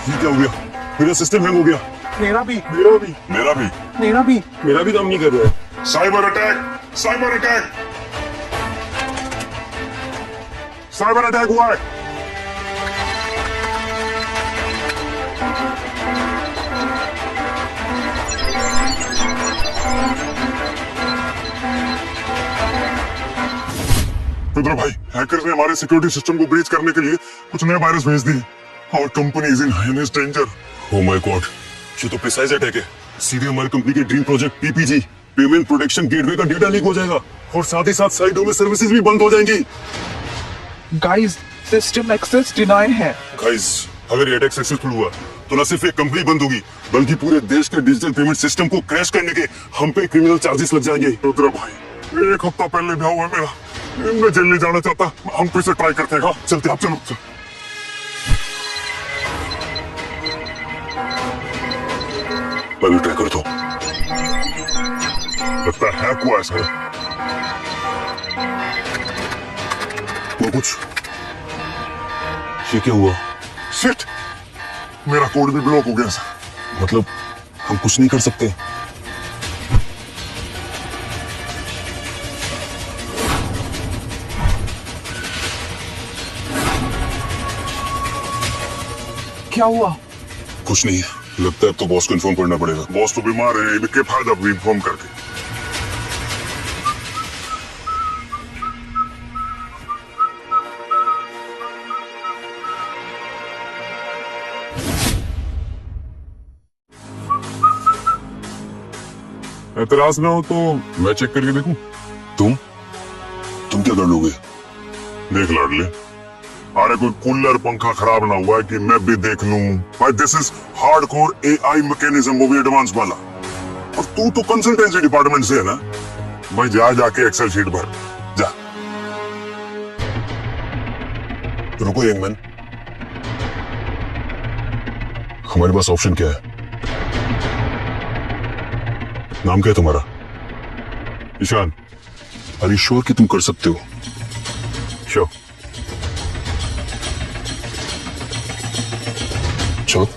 ये क्या हो गया? मेरा सिस्टम हैंग हो गया। मेरा भी मेरा भी मेरा भी मेरा भी मेरा भी काम नहीं कर रहा है। Cyber attack, cyber attack, cyber attack हुआ है। रुद्र भाई, हैकर्स ने हमारे सिक्योरिटी सिस्टम को ब्रीच करने के लिए कुछ नए वायरस भेज दिए। Our company is in heinous danger. Oh my God, ये तो प्रिसाइज अटैक है। सीधे हमारी कंपनी के dream project PPG payment protection gateway का डेटा लीक हो जाएगा और साथ ही साथ साइटों में सर्विसेज भी बंद हो जाएंगी। गाइस, सिस्टम एक्सेस डिनाई है। गाइस, अगर ये अटैक सक्सेसफुल हुआ तो न सिर्फ एक कंपनी बंद होगी बल्कि पूरे देश के डिजिटल पेमेंट सिस्टम को क्रैश करने के हम पे क्रिमिनल चार्जेस लग जाएंगे। रुद्र भाई, एक हफ्ता पहले ब्याह हुआ मेरा, मैं जेल नहीं जाना चाहता। हम फिर से ट्राई करते हैं। हाँ, चलते आप चलो। पहले ट्राई कर दो। लगता है हैक हुआ है सर। वो कुछ, ये क्या हुआ? शिट, मेरा कोड भी ब्लॉक हो गया सर। मतलब हम कुछ नहीं कर सकते? क्या हुआ? कुछ नहीं है। लगता है अब तो बॉस को इन्फॉर्म करना पड़ेगा। बॉस तो बीमार है, इसके फायदा भी इन्फॉर्म करके। एतराज ना हो तो मैं चेक करके देखूं? तुम क्या कर लोगे? देख लाडले, अरे कोई कूलर पंखा खराब ना हुआ है कि मैं भी देख लूं। भाई this is hardcore AI mechanism, वो भी एडवांस वाला। और तू तो कंसल्टेंसी डिपार्टमेंट से है ना भाई, जा जाके एक्सेल शीट भर जा। रुको यंग मैन, हमारे पास ऑप्शन क्या है? नाम क्या है तुम्हारा? ईशान। आर यू श्योर कि तुम कर सकते हो? श्योर। चलो।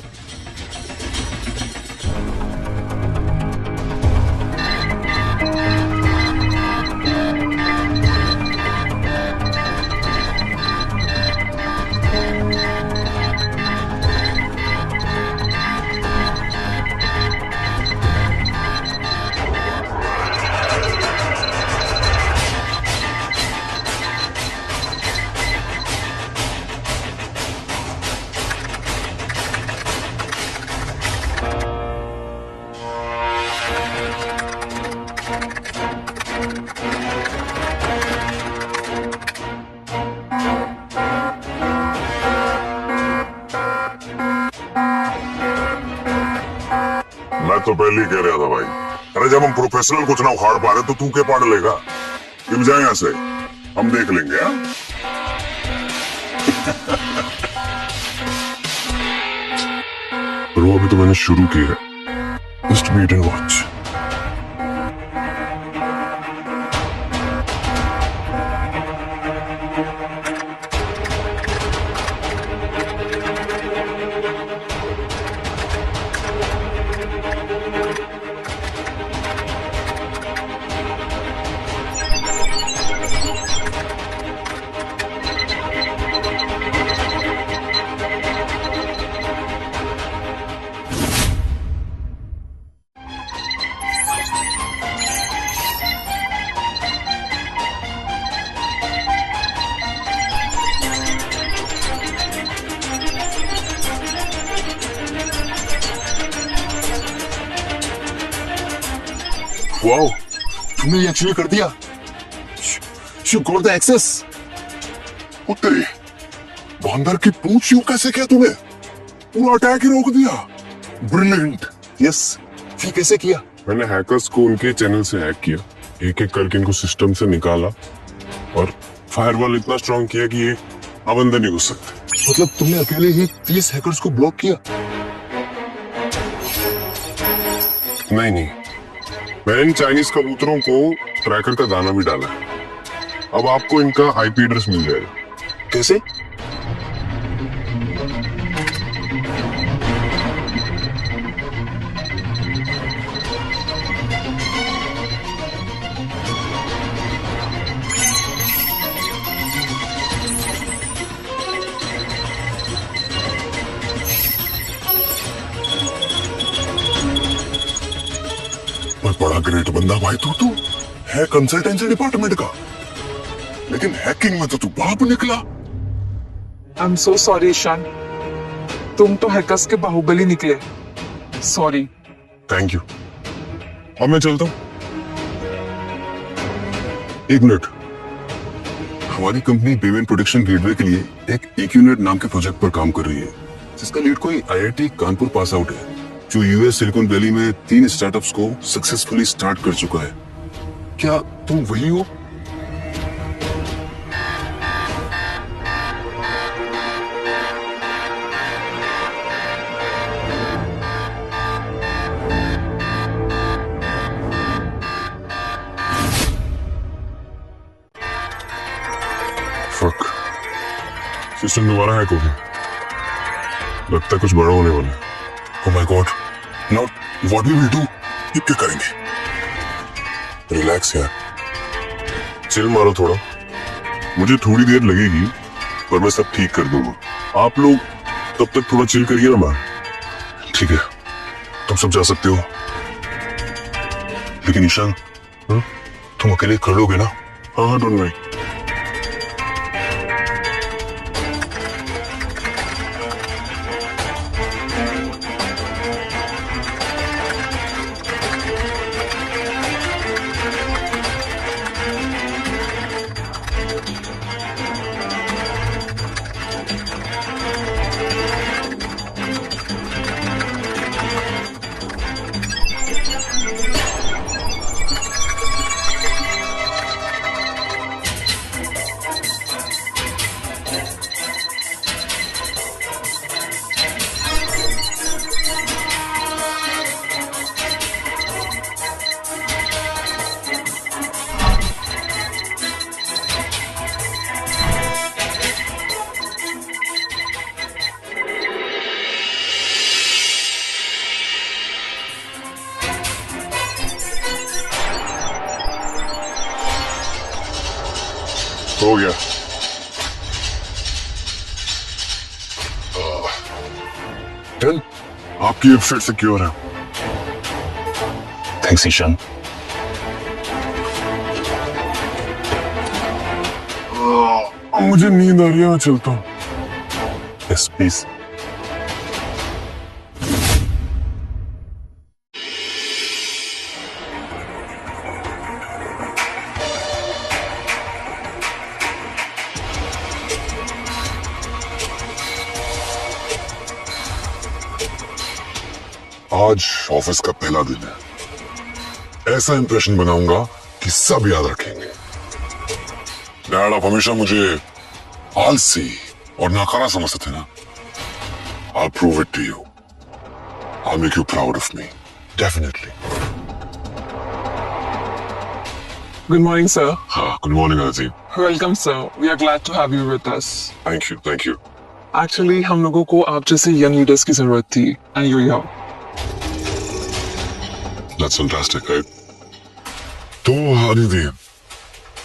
मैं तो पहले ही कह रहा था भाई, अरे जब हम प्रोफेशनल कुछ ना उखाड़ पा रहे तो तू क्या पाड़ लेगा? तुम जाए यहाँ से, हम देख लेंगे। हाँ? रो, अभी तो मैंने शुरू की है। Just wait and watch. Wow, तुमने ये एक्चुअली कर दिया। You got the access। ओ तेरी बंदर की पूंछ यूं कैसे किया तूने? पूरा अटैक ही रोक दिया। ब्रिलियंट। यस, ये कैसे किया? मैंने हैकर्स को उनके चैनल से हैक किया, एक एक करके इनको सिस्टम से निकाला और फायरवॉल इतना स्ट्रॉन्ग किया कि ये अब अंदर नहीं घुस सकते। मतलब तुमने अकेले ही 30 हैकर्स को ब्लॉक किया? नहीं, मैंने इन चाइनीज कबूतरों को ट्रैकर का दाना भी डाला है। अब आपको इनका आईपी एड्रेस मिल जाएगा। कैसे? ग्रेट बंदा भाई तू है कंसल्टेंसी डिपार्टमेंट का, लेकिन हैकिंग में तो तू बाप निकला। I'm so sorry, Ishan. तुम तो हैकर्स के बाहुबली निकले। सॉरी। Thank you. अब मैं चलता हूँ। एक मिनट, हमारी कंपनी पेमेंट प्रोटेक्शन गेटवे के लिए एक EQNet नाम के प्रोजेक्ट पर काम कर रही है, जिसका लीड कोई IIT कानपुर पास आउट है, जो यूएस सिलिकॉन वैली में 3 स्टार्टअप्स को सक्सेसफुली स्टार्ट कर चुका है। क्या तुम वही हो? फक, सिस्टम दोबारा हैक हो गया। लगता है कुछ बड़ा होने वाला है। Oh my God! Now what will we do? ये क्या करेंगे? रिलैक्स यार, चिल मारो थोड़ा। मुझे थोड़ी देर लगेगी, पर मैं सब ठीक कर दूंगा। आप लोग तब तक थोड़ा चिल करिए ना मैम। ठीक है, तुम सब जा सकते हो। लेकिन ईशान, तुम अकेले कर लोगे ना? हाँ, डोंट वरी। हो गया। डन, आपकी वेबसाइट सिक्योर है। थैंक्स ईशान। मुझे नींद आ रही है, मैं चलता हूँ। Yes please. आज ऑफिस का पहला दिन है। ऐसा इंप्रेशन बनाऊंगा कि सब याद रखेंगे। डैड, आप हमेशा मुझे आलसी और नाकारा समझते थे ना। I'll prove it to you. I'll make you proud of me. Definitely. Good morning, sir. हाँ, good morning Azim. Welcome, sir. We are glad to have you with us. Thank you, thank you. Actually, हम लोगों को आप जैसे young leaders की जरूरत थी, and you're here. That's fantastic, right? तो आदिति,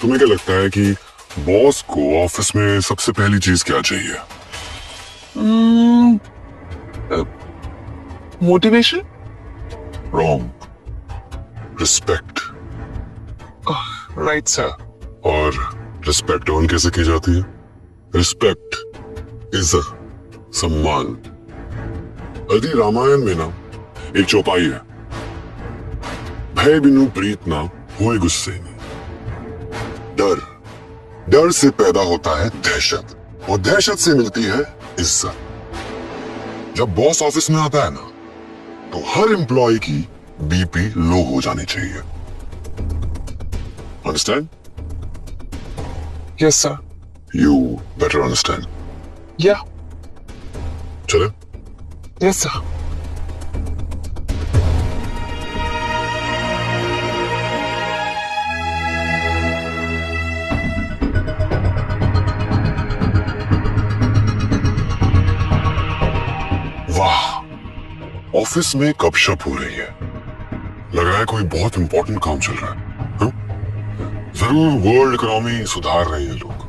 तुम्हें क्या लगता है कि बॉस को ऑफिस में सबसे पहली चीज क्या चाहिए? Motivation? Wrong. Respect. Right, sir. और रिस्पेक्ट ऑन कैसे की जाती है? रिस्पेक्ट, इज्जत, सम्मान। आदि रामायण में ना एक चौपाई है, भय बिनु प्रीत ना होए गुस्से नहीं। डर, डर से पैदा होता है दहशत, और दहशत से मिलती है इज्जत। जब बॉस ऑफिस में आता है ना, तो हर एम्प्लॉय की बीपी लो हो जानी चाहिए। Understand? Yes, sir. You better understand. Yeah. चले? Yes, sir. वाह, ऑफिस में गपशप हो रही है। लग रहा है कोई बहुत इंपॉर्टेंट काम चल रहा है। हाँ? जरूर वर्ल्ड इकोनॉमी सुधार रहे हैं लोग।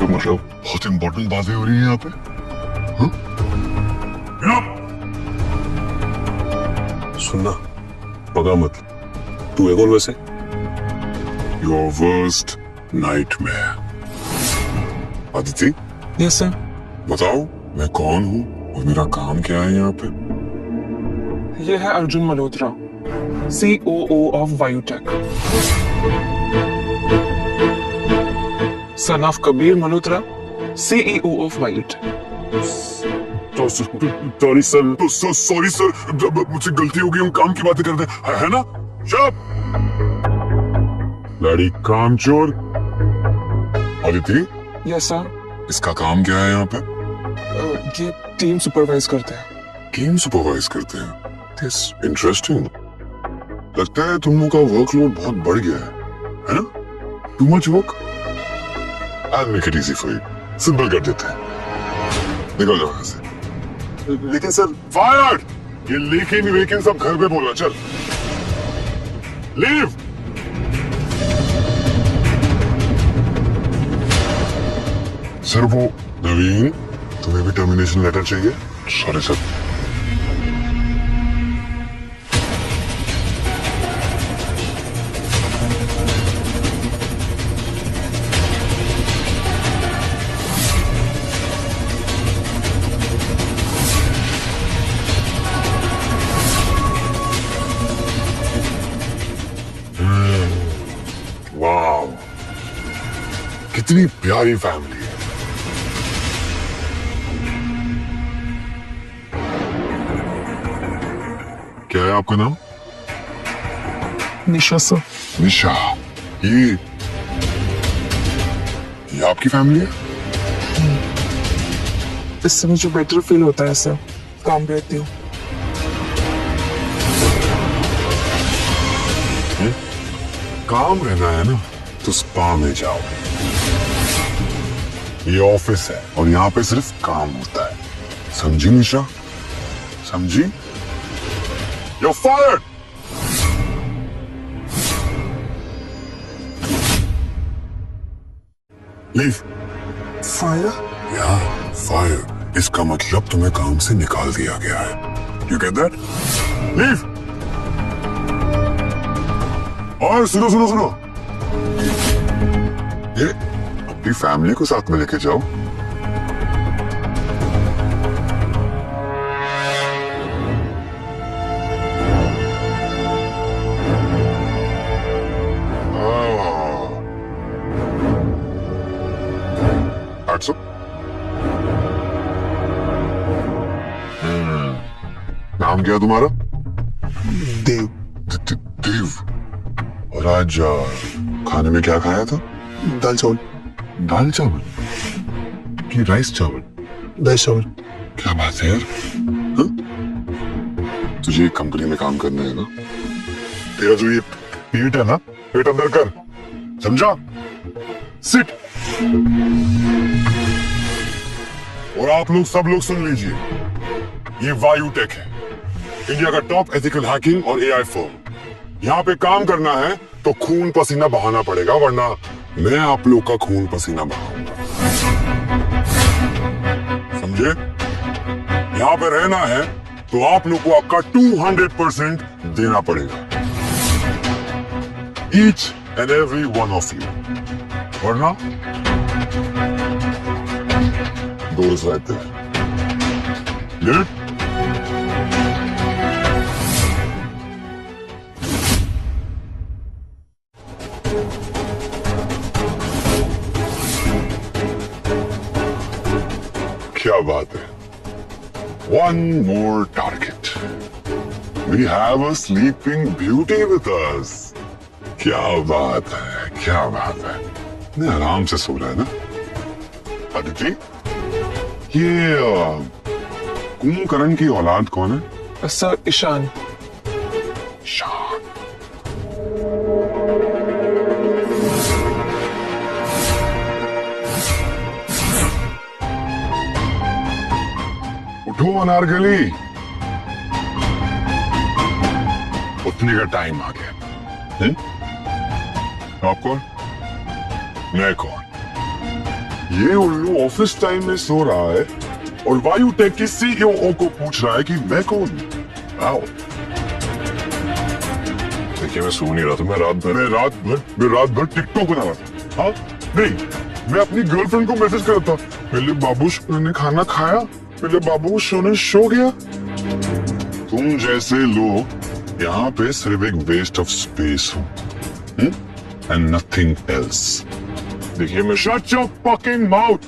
गुड मतलब बहुत इंपॉर्टेंट बातें हो रही हैं यहाँ पे। हाँ? सुनना, पगा मत। तू है कौन वैसे? Your worst nightmare। Aditi, yes sir. बताओ मैं कौन हूँ और मेरा काम क्या है यहाँ पे? ये है Arjun Malhotra, COO of Vayutech, son of Kabir Malhotra, CEO of Vayutech. Sorry sir, sorry sir, मुझसे गलती हो गई, हम काम की बातें करते हैं, है ना? शट! लड़ी कामचोर। Aditi, yes sir. इसका काम क्या है यहाँ पे? ये टीम सुपरवाइज करते हैं। टीम सुपरवाइज करते हैं। यस। इंटरेस्टिंग। लगता है तुम लोग का वर्कलोड बहुत बढ़ गया है ना? Too much work. I'll make it easy for you। Simple कर देते हैं, निकल जाओ यहाँ से। लेकिन सर, फायर्ड! ये लेकिन सब घर पे बोलना। चल, लीव। सर वो नवीन, तुम्हें भी टर्मिनेशन लेटर चाहिए? Sorry sir. वाह, कितनी प्यारी फैमिली है। क्या है आपका नाम? निशा सर। निशा। ये आपकी फैमिली है? इससे मुझे बेटर फील होता है सर, काम भी आती हूँ। काम रहना है ना तो स्पा में जाओ। ये ऑफिस है और यहाँ पे सिर्फ काम होता है, समझी निशा? समझी? You're fired! Leave. Fire? Yeah, fire. इसका मतलब तुम्हें काम से निकाल दिया गया है। You get that? Leave. और सुनो सुनो सुनो, ये अपनी फैमिली को साथ में लेके जाओ। That's it. नाम क्या है तुम्हारा? देव। देव। और आज खाने में क्या खाया था? दाल चावल। दाल चावल कि राइस चावल? दाल चावल। क्या बात है यार, हाँ? तुझे एक कंपनी में काम करना है ना? तेरा जो ये पेट है ना, पेट अंदर कर, समझा? सिट। और आप लोग सब लोग सुन लीजिए, ये वायुटेक है, इंडिया का टॉप एथिकल हैकिंग और AI फर्म। यहाँ पे काम करना है तो खून पसीना बहाना पड़ेगा, वरना मैं आप लोग का खून पसीना बहाऊंगा, समझे? यहाँ पे रहना है तो आप लोग को आपका 200% देना पड़ेगा, each and every one of you, वरना doors right there. Get it? क्या बात है, one more target. We have a sleeping beauty with us. क्या बात है, क्या बात है। नहीं, आराम से सो रहा है ना? अदिति, ये कुंभकर्ण की औलाद कौन है? सर ईशान। शान। उठो अनारकली, उठने का टाइम आ गया। आप कौन? मैं कौन? ये उल्लू ऑफिस टाइम में सो रहा है और वायु टेक की सीईओ को पूछ रहा है कि मैं कौन हूं। आओ। देखिए मैं सो नहीं रहा था, मैं रात भर टिकटॉक बना रहा था। हाँ नहीं, मैं अपनी गर्लफ्रेंड को मैसेज कर रहा था, पहले बाबूश ने खाना खाया, पहले बाबूश ने सो गया। तुम जैसे लोग यहाँ पे सिर्फ एक वेस्ट ऑफ स्पेस हो एंड नथिंग एल्स। देखिए मैं शट योर फकिंग माउथ।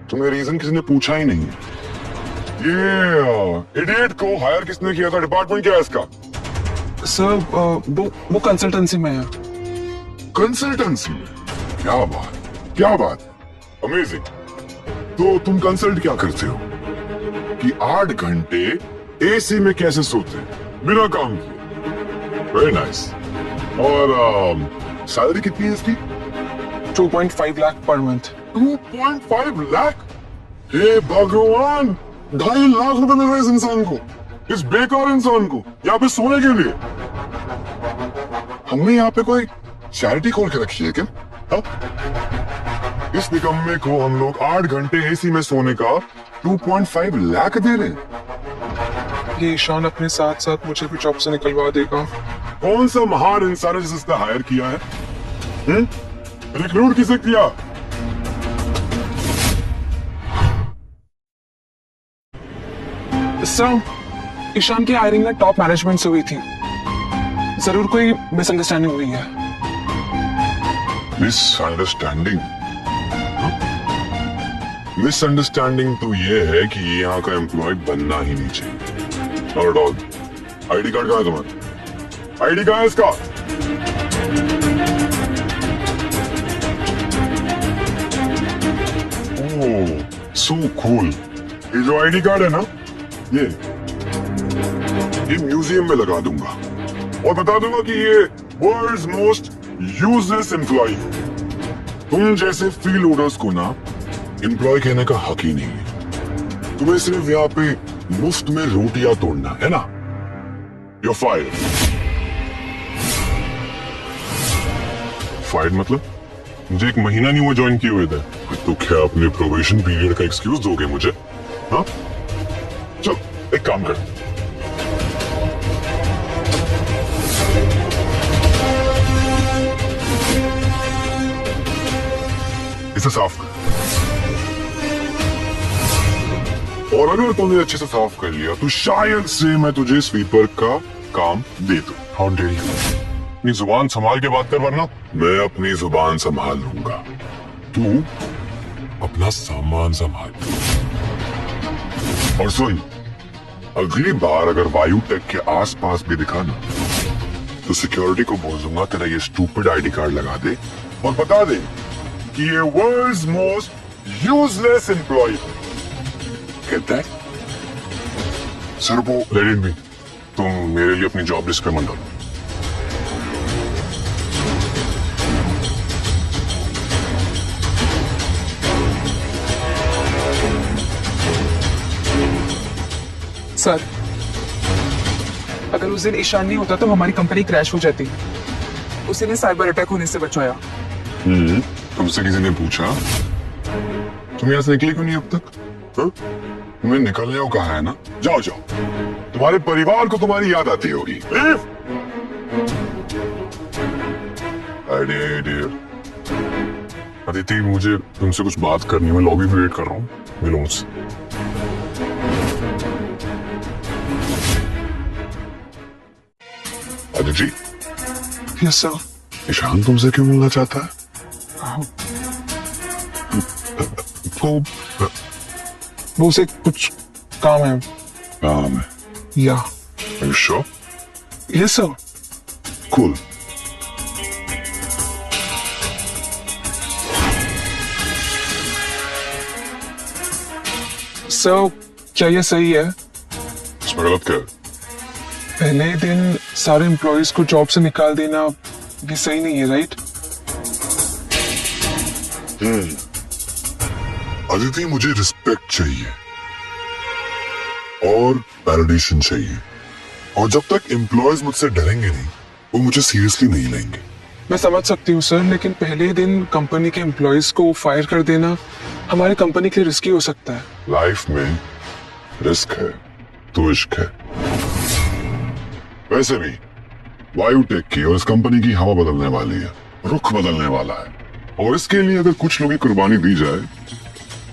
तुम्हें रीजन किसी ने पूछा ही नहीं। ये इडियट को हायर किसने किया था? डिपार्टमेंट क्या है इसका? सर वो कंसल्टेंसी में है। कंसल्टेंसी? क्या बात, अमेजिंग। तो तुम कंसल्ट क्या करते हो कि 8 घंटे एसी में कैसे सोते हैं बिना काम किए? Very nice. और सैलरी कितनी है इसकी? 2.5 लाख पर मंथ। 2.5 लाख? हे भगवान, 2.5 लाख रुपए मिल रहे हैं इस इंसान को, इस बेकार इंसान को यहाँ पे सोने के लिए। हमने यहाँ पे कोई चैरिटी खोल के रखी है क्या? हा? इस निकम्मे को हम लोग 8 घंटे एसी में सोने का 2.5 लाख दे रहे हैं। ये ईशान अपने साथ साथ मुझे भी जॉब से निकलवा देगा। कौन सा महान इंसान है जिसने हायर किया है? रिक्रूट किसे किया? सर ईशान की हायरिंग में टॉप मैनेजमेंट से हुई थी, जरूर कोई मिसअंडरस्टैंडिंग हुई है। मिसअंडरस्टैंडिंग? मिसअंडरस्टैंडिंग तो ये है कि ये यहाँ का एम्प्लॉय बनना ही नहीं चाहिए। Not all. आईडी कार्ड कहाँ है तुम्हारा? आईडी कहाँ है इसका? ओह सो कूल। ये जो आईडी कार्ड है ना, ये म्यूजियम में लगा दूंगा और बता दूंगा कि ये वर्ल्ड्स मोस्ट यूजलेस एम्प्लॉय। तुम जैसे फ्री लोडर्स को ना एम्प्लॉय कहने का हक ही नहीं है। तुम्हें सिर्फ यहाँ पे मुफ्त में रोटियां तोड़ना है ना। You're fired। फायर्ड मतलब? मुझे 1 महीना नहीं हुआ ज्वाइन किए हुए थे, तो क्या अपने प्रोबेशन पीरियड का एक्सक्यूज दोगे मुझे? हाँ चलो एक काम कर, इसे साफ कर, और अगर तुमने अच्छे से साफ कर लिया तो शायद से मैं तुझे स्वीपर का काम दे दूं। How dare you. अपनी जुबान संभाल के बात कर, वरना मैं अपनी जुबान संभाल लूंगा, तू अपना सामान संभाल। और सुन, अगली बार अगर वायु टेक के आसपास भी दिखा ना, तो सिक्योरिटी को बोल दूंगा तेरा ये स्टूपिड आईडी कार्ड लगा दे और बता दे कि ये वर्ल्ड्स मोस्ट यूजलेस एम्प्लॉय है। Get that? सर वो लेट इट बी। तुम मेरे लिए अपनी जॉब लिस्ट पे मंडो। सर अगर उस दिन ईशान नहीं होता तो हमारी कंपनी क्रैश हो जाती। उसी ने साइबर अटैक होने से बचाया। तुमसे किसी ने पूछा तुम यहाँ से निकले क्यों नहीं अब तक? हाँ? तुम्हें निकलने को कहा है ना, जाओ जाओ, तुम्हारे परिवार को तुम्हारी याद आती होगी। अदिति, मुझे तुमसे कुछ बात करनी है, मैं लॉबी में वेट कर रहा हूँ, मिलो मुझसे। अदिति। Yes sir. ईशान तुमसे क्यों मिलना चाहता है? वो उसे कुछ काम है। काम है? या Are you sure? Yes sir. Cool। Sir क्या ये सही है? इसमें गलत क्या है? पहले दिन सारे एम्प्लॉयज को जॉब से निकाल देना भी सही नहीं है, राइट? अदिति, मुझे रिस्पेक्ट चाहिए और वैलिडेशन चाहिए, और जब तक एम्प्लॉयज मुझसे डरेंगे नहीं, वो मुझे सीरियसली नहीं लेंगे। मैं समझ सकती हूँ सर, लेकिन पहले ही दिन कंपनी के एम्प्लॉयज को फायर कर देना हमारी कंपनी के लिए रिस्की हो सकता है। लाइफ में रिस्क है तो इश्क है। वैसे भी वायुटेक की और इस कंपनी की हवा बदलने वाली है, रुख बदलने वाला है, और इसके लिए अगर कुछ लोगों की कुर्बानी दी जाए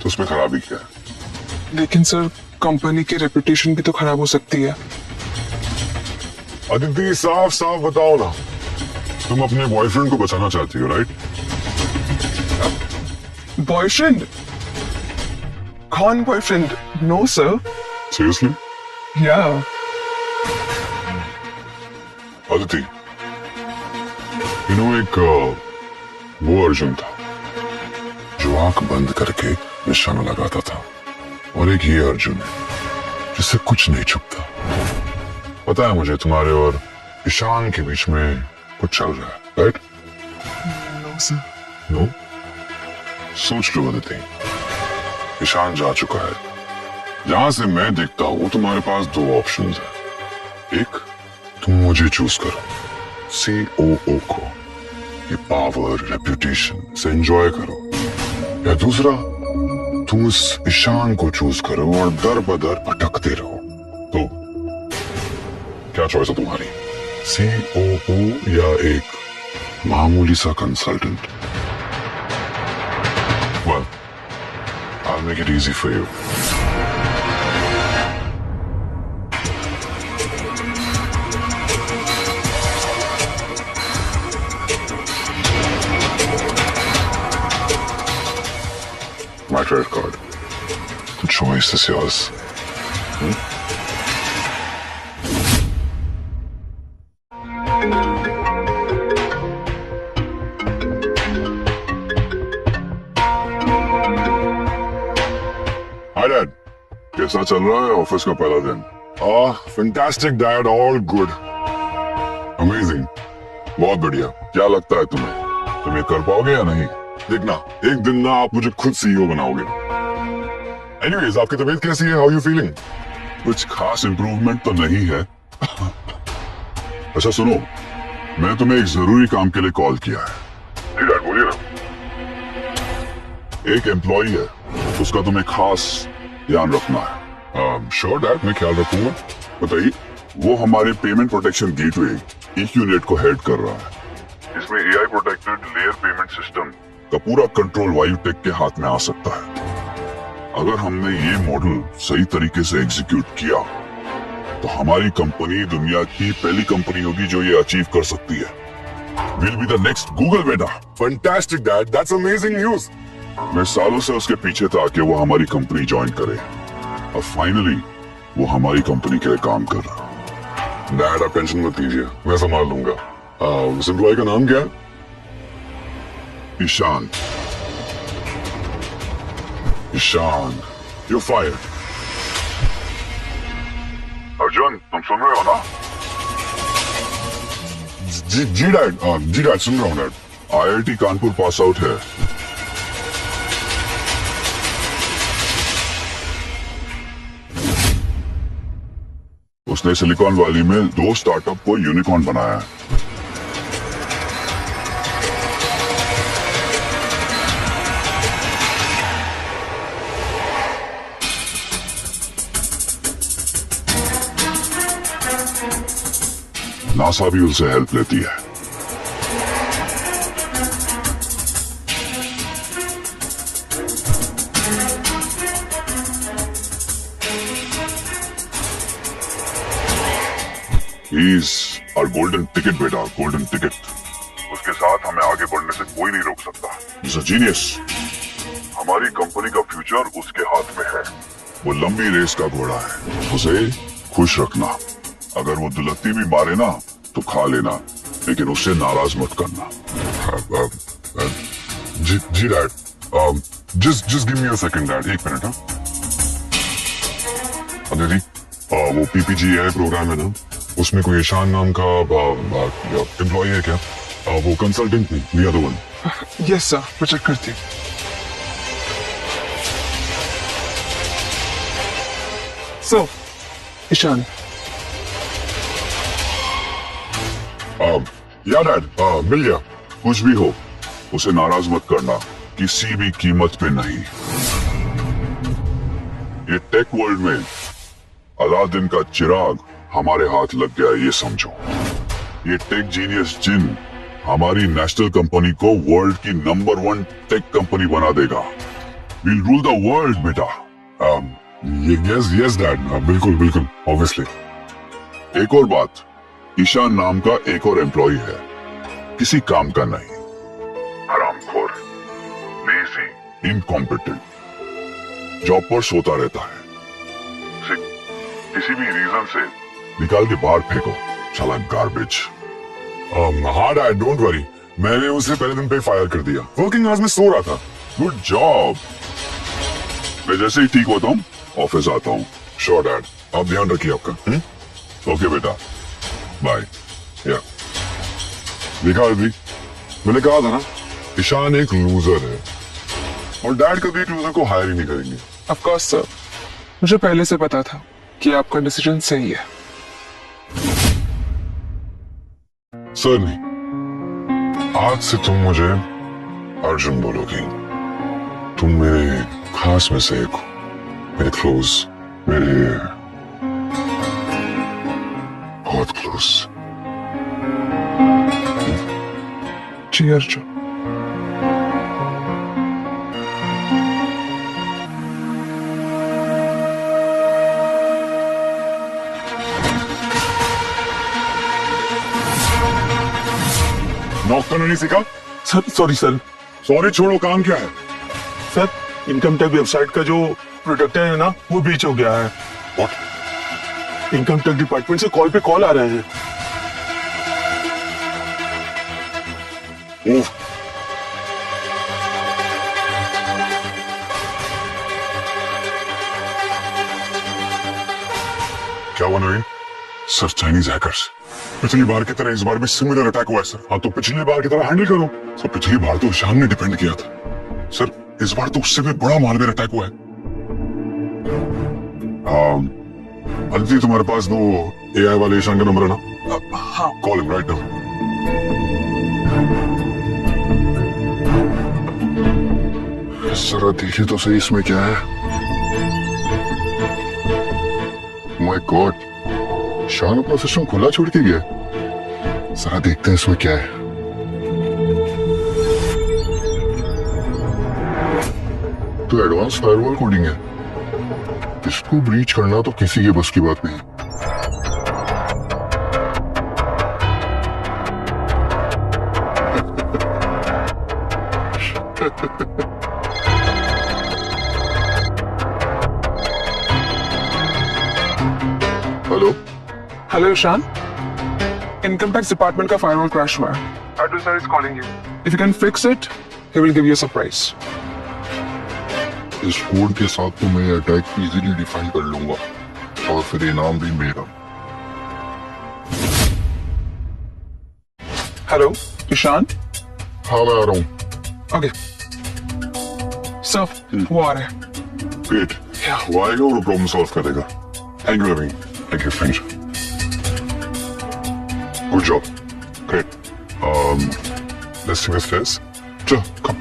तो उसमें खराबी क्या है? लेकिन सर कंपनी की रेपुटेशन भी तो खराब हो सकती है। अदिति, साफ साफ बताओ ना, तुम अपने बॉयफ्रेंड को बचाना चाहती हो, राइट? बॉयफ्रेंड? कौन बॉयफ्रेंड? No sir. सीरियसली? या अदिति, एक वो अर्जुन था जो आंख बंद करके निशाना लगाता था, और एक ये अर्जुन है जिससे कुछ नहीं छुपता। पता है मुझे तुम्हारे और ईशान के बीच में कुछ चल रहा है, राइट? No sir. नो? सोच लो अदिति, ईशान जा चुका है। जहां से मैं देखता हूं तुम्हारे पास दो ऑप्शंस हैं। एक, तुम मुझे चूज करो, COO को, ये पावर रेप्यूटेशन से एंजॉय करो, या दूसरा, तुम उस ईशान को चूज करो और दर बदर भटकते रहो। तो क्या चॉइस है तुम्हारी, COO या एक मामूली सा consultant? Well, I'll make it easy for you. My credit card. The choice is yours. Hi Dad, कैसा चल रहा है ऑफिस का पहला दिन? Fantastic Dad, all good. Amazing. बहुत बढ़िया। क्या लगता है तुम्हें, तुम ये कर पाओगे या नहीं? देखना, एक दिन ना आप मुझे खुद CEO बनाओगे। Anyways, आपकी तबीयत कैसी है? How are you feeling? कुछ खास इम्प्रूवमेंट तो नहीं है। अच्छा सुनो, मैं तुम्हें एक जरूरी काम के लिए कॉल किया है। जी डैड, बोलिए ना। एक एम्प्लॉई है, उसका तुम्हें खास ध्यान रखना है। श्योर डैड, मैं ख्याल रखूंगा। बताइए। वो हमारे पेमेंट प्रोटेक्शन गेटवे एक यूनिट को हेड कर रहा है। इसमें AI protected layer payment system का पूरा कंट्रोल वायुटेक के हाथ में आ सकता है। अगर हमने ये मॉडल सही तरीके से एग्जीक्यूट किया तो हमारी कंपनी दुनिया की पहली कंपनी होगी जो ये अचीव कर सकती है। We'll be the next Google, बेटा। Fantastic Dad, that's amazing news. मैं सालों से उसके पीछे था कि वो हमारी कंपनी ज्वाइन करे, और फाइनली वो हमारी कंपनी के लिए काम कर रहा है। डैड, आप टेंशन मत लीजिए, मैं संभाल लूंगा। उस एम्प्लॉय का नाम क्या है? ईशान। Ishan, you're fired. अर्जुन, तुम सुन रहे हो ना? जी डैड, सुन रहा हूँ dad. IIT Kanpur pass out है। उसने सिलिकॉन वैली में 2 स्टार्टअप को यूनिकॉर्न बनाया है। नासा भी उससे हेल्प लेती है। He's our golden ticket, बेटा, golden ticket. उसके साथ हमें आगे बढ़ने से कोई नहीं रोक सकता। He's a genius. हमारी कंपनी का फ्यूचर उसके हाथ में है। वो लंबी रेस का घोड़ा है, उसे खुश रखना। अगर वो दुलत्ती भी मारे ना तो खा लेना, लेकिन उससे नाराज मत करना। जी dad, just give me a second dad, 1 minute. Aditi, वो PPGAI प्रोग्राम है ना, उसमें कोई ईशान नाम का एम्प्लॉय है क्या? वो कंसल्टेंट नहीं, the other one. Yes sir, मैं चेक करती हूँ। सो ईशान। या डैड, मिल गया। कुछ भी हो, उसे नाराज मत करना, किसी भी कीमत पे नहीं। ये टेक वर्ल्ड में अलादीन का चिराग हमारे हाथ लग गया, ये समझो। ये टेक जीनियस जिन हमारी नेशनल कंपनी को वर्ल्ड की नंबर 1 टेक कंपनी बना देगा। विल रूल द वर्ल्ड बेटा। यस यस डैड, बिल्कुल बिल्कुल, ऑब्वियसली। एक और बात, ईशान नाम का एक और एम्प्लॉय है, किसी काम का नहीं, हरामखोर, लेजी, इनकॉम्पिटेंट, जॉब पर सोता रहता है। उसे किसी भी रीजन से निकाल के बाहर फेंको, साला गार्बेज। हाँ डैड, डोंट वरी, मैंने उसे पहले दिन पे फायर कर दिया। वर्किंग आवर्स में सो रहा था। Good job. मैं जैसे ही ठीक होता हूँ ऑफिस आता हूँ। श्योर डैड, आप ध्यान रखिए आपका। ओके बेटा, बाय। या देखा अभी, मैंने कहा था ना, ईशान एक लूजर है, और डैड कभी एक लूजर को हायर ही नहीं करेंगे। ऑफ कोर्स सर, मुझे पहले से पता था कि आपका डिसीजन सही है। सर नहीं, आज से तुम मुझे अर्जुन बोलोगी। तुम मेरे खास में से एक हो, मेरे क्लोज, मेरे बहुत क्लोज। जी अर्जुन। नॉक करना नहीं सीखा? Sir sorry sir. सॉरी छोड़ो, काम क्या है? सर, इनकम टैक्स वेबसाइट का जो प्रोडक्ट है ना, वो ब्रीच हो गया है। What? इनकम टैक्स डिपार्टमेंट से कॉल आ रहे हैं। ओह, क्या हुआ नवीन? Sir, Chinese hackers. पिछली बार की तरह इस बार भी सिमिलर अटैक हुआ है सर। हाँ तो पिछली बार की तरह हैंडल करो। सर पिछली बार तो ईशान ने डिपेंड किया था सर, इस बार तो उससे भी बड़ा मालवेयर अटैक हुआ है। अदिति, तुम्हारे पास वो एआई वाले ईशान का नंबर है ना? हाँ। Call him right now. जरा देखिए तो सही इसमें क्या है। माय गॉड, शान अपना सिस्टम खुला छोड़ के गया। जरा देखते हैं इसमें क्या है। तो एडवांस फायरवॉल कोडिंग है, इसको ब्रीच करना तो किसी के बस की बात नहीं। Hello hello Ishaan, income tax department का फायरवॉल क्रैश हुआ है। Arjun sir is calling you. If you can fix it, he will give you a surprise. इस कोड के साथ तो मैं अटैक इजीली डिफाइन कर लूंगा, और फिर इनाम भी मेरा। हेलो ईशान। हाँ मैं आ रहा हूँ। ओके सर, वो आ रहे हैं। ग्रेट, वो आएगा और प्रॉब्लम सॉल्व कर देगा। Thank you Naveen, thank you friends, good job, great. Let's see the stairs. चलो कम।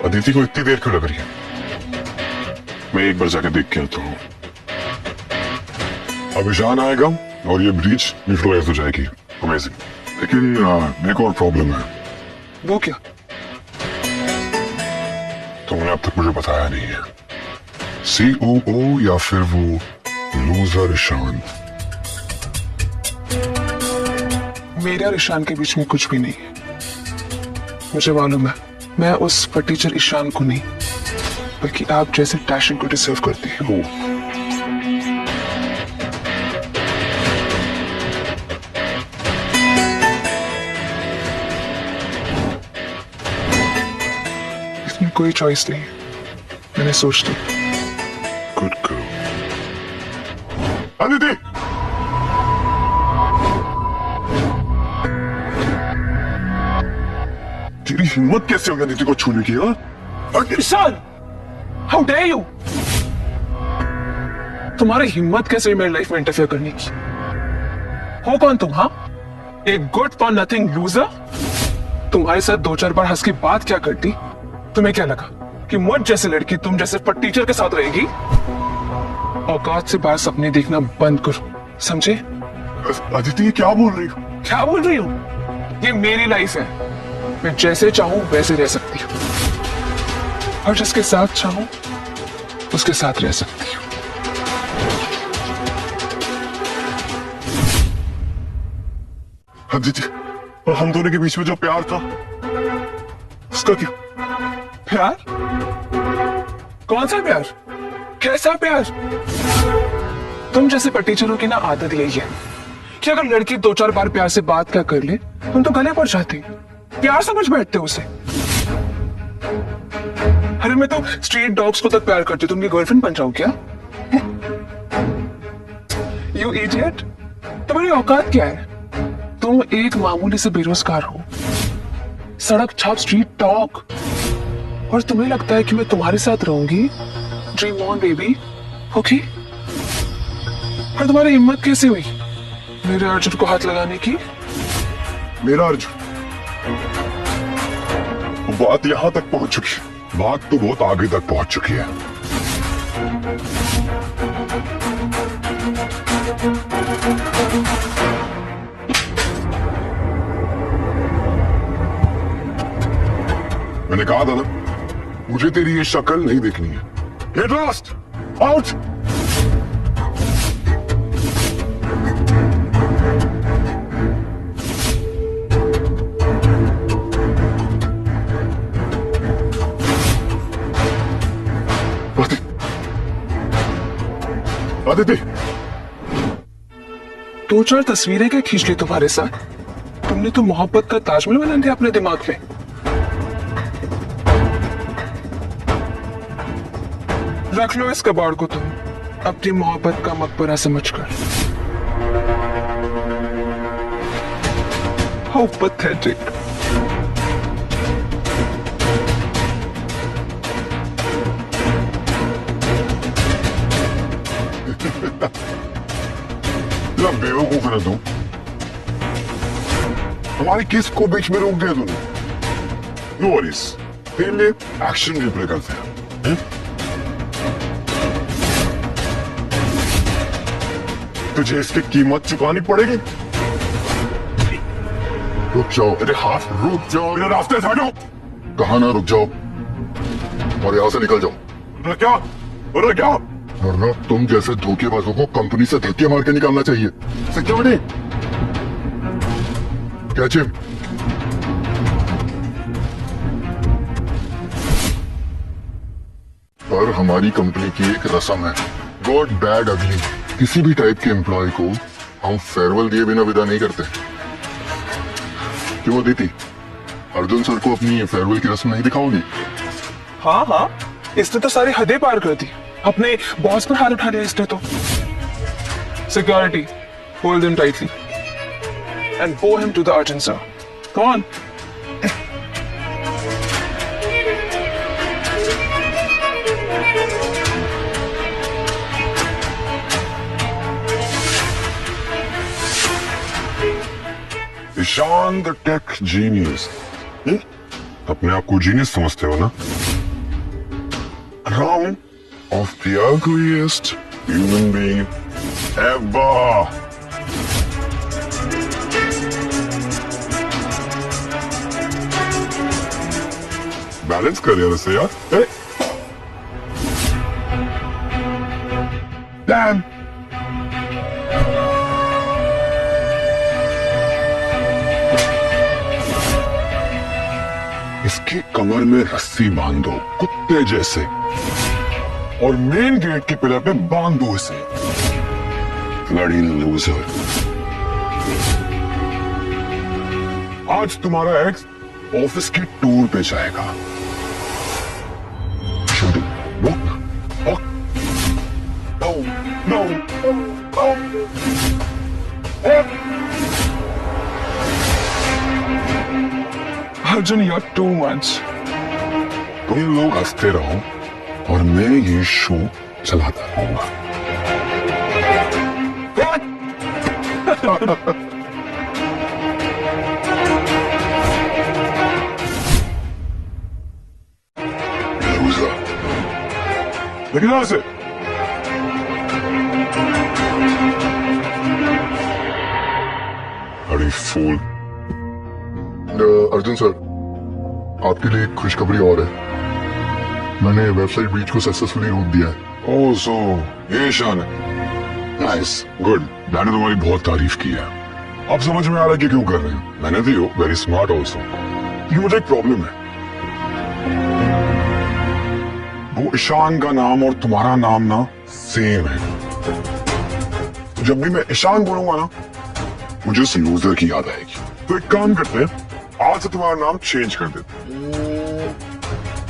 अदिति को इतनी देर क्यों लग रही है? मैं एक बार जाकर देख के आता हूँ। अब ईशान आएगा और ये ब्रीच न्यूट्रलाइज हो जाएगी। अमेजिंग। लेकिन एक और प्रॉब्लम है। वो क्या? तुमने अब तक मुझे बताया नहीं है। COO या फिर वो लूजर ईशान? मेरे और ईशान के बीच में कुछ भी नहीं है। मुझे मालूम है, मैं उस टीचर ईशान को नहीं, बल्कि आप जैसे टैशन को डिजर्व करती हूँ। इसमें कोई चॉइस नहीं है, मैंने सोच ली। Good girl. अदिति, तेरी हिम्मत कैसे हो गया दीदी को छूने की? हाँ? Ishaan, how dare you? तुम्हारी हिम्मत कैसे हुई मेरी लाइफ में इंटरफेयर करने की? हो कौन तुम? हाँ, एक गुड फॉर नथिंग लूजर। तुम्हारे साथ 2-4 बार हंस के बात क्या करती? तुम्हें क्या लगा कि मुझ जैसे लड़की तुम जैसे टीचर के साथ रहेगी? औकात से बाहर सपने देखना बंद करो, समझे? अदिति, ये क्या बोल रही हो? क्या बोल रही हूँ? ये मेरी लाइफ है, मैं जैसे चाहूं वैसे रह सकती हूँ और जिसके साथ चाहूं उसके साथ रह सकती हूँ। अदिति, और हम दोनों के बीच में जो प्यार था उसका क्या? प्यार? कौन सा प्यार? कैसा प्यार? तुम जैसे टीचरों की ना आदत यही है कि अगर लड़की 2-4 बार प्यार से बात क्या कर ले, तुम तो गले पड़ जाते, प्यार समझ बैठते हो उसे। अरे मैं तो स्ट्रीट डॉग्स को तक प्यार करती, तुम उनकी गर्लफ्रेंड बन जाओ क्या? यू इडियट, तुम्हारी औकात क्या है? तुम एक मामूली से बेरोजगार हो, सड़क छाप स्ट्रीट डॉग, और तुम्हें लगता है कि मैं तुम्हारे साथ रहूंगी? Dream on baby, okay? और तुम्हारी हिम्मत कैसे हुई मेरे अर्जुन को हाथ लगाने की? मेरा अर्जुन? बात यहां तक पहुंच चुकी है, बात तो बहुत आगे तक पहुंच चुकी है। मैंने कहा था ना, मुझे तेरी ये शक्ल नहीं देखनी है। Get lost, out. अदिति, 2-4 तस्वीरें क्या खींच ली तुम्हारे साथ? तुमने तो मोहब्बत का ताजमहल बना दिया अपने दिमाग में। रख लो इस कबाड़ को तुम अपनी मोहब्बत का मकबरा समझकर। How pathetic. बेवकूफ है तू। हमारी किस को बीच में रोक दिया तूने? नो वरीज, तेरे लिए एक्शन रिप्ले करते हैं। तुझे इसकी कीमत चुकानी पड़ेगी। रुक जाओ, तेरे हाथ, रुक जाओ, मेरे रास्ते से हटो। कहा ना रुक जाओ और यहां से निकल जाओ। अरे क्या? अरे क्या? वरना तुम जैसे धोखेबाजों को कंपनी से धक्के मार के निकालना चाहिए। Security, catch him. पर हमारी कंपनी की एक रस्म है, गुड बैड अगली, किसी भी टाइप के एम्प्लॉय को हम फेयरवेल दिए बिना विदा नहीं करते। क्यों दीदी, अर्जुन सर को अपनी फेयरवेल की रस्म नहीं दिखाओगी? हाँ हाँ, इसने तो सारी हदें पार कर दी, अपने बॉस पर हाथ उठा लिया इसने तो। Security, hold him tightly and bow him to the Arjun sir. Come on. Ishaan the tech genius. अपने आप को जीनियस समझते हो ना? Crown of the ugliest human being ever. Balance कर यार इसे यार। Damn. इसकी कमर में रस्सी बांध दो कुत्ते जैसे और मेन गेट के पिलर पे बांध दो इसे। Bloody loser. आज तुम्हारा एक्स ऑफिस की टूर पे जाएगा। No. Arjun, you are too much. तुम लोग हंसते रहो और मैं ये शो चलाता रहूंगा। Loser. लेकिन यहां से Bloody fool. अर्जुन सर, आपके लिए एक खुशखबरी और है। मैंने वेबसाइट ब्रीच को सक्सेसफुली रोक दिया है। Oh, so ये शान है। Nice, good. मैंने तुम्हारी बहुत तारीफ की है। अब समझ में आ रहा है कि क्यों कर रहे हो। मैंने दी हो, वेरी स्मार्ट ऑल्सो। लेकिन मुझे एक प्रॉब्लम है। वो ईशान का नाम और तुम्हारा नाम ना सेम है। जब भी मैं ईशान बोलूंगा ना, मुझे उस लूजर की याद आएगी। तो एक काम करते हैं, आज से तुम्हारा नाम चेंज कर देते हैं।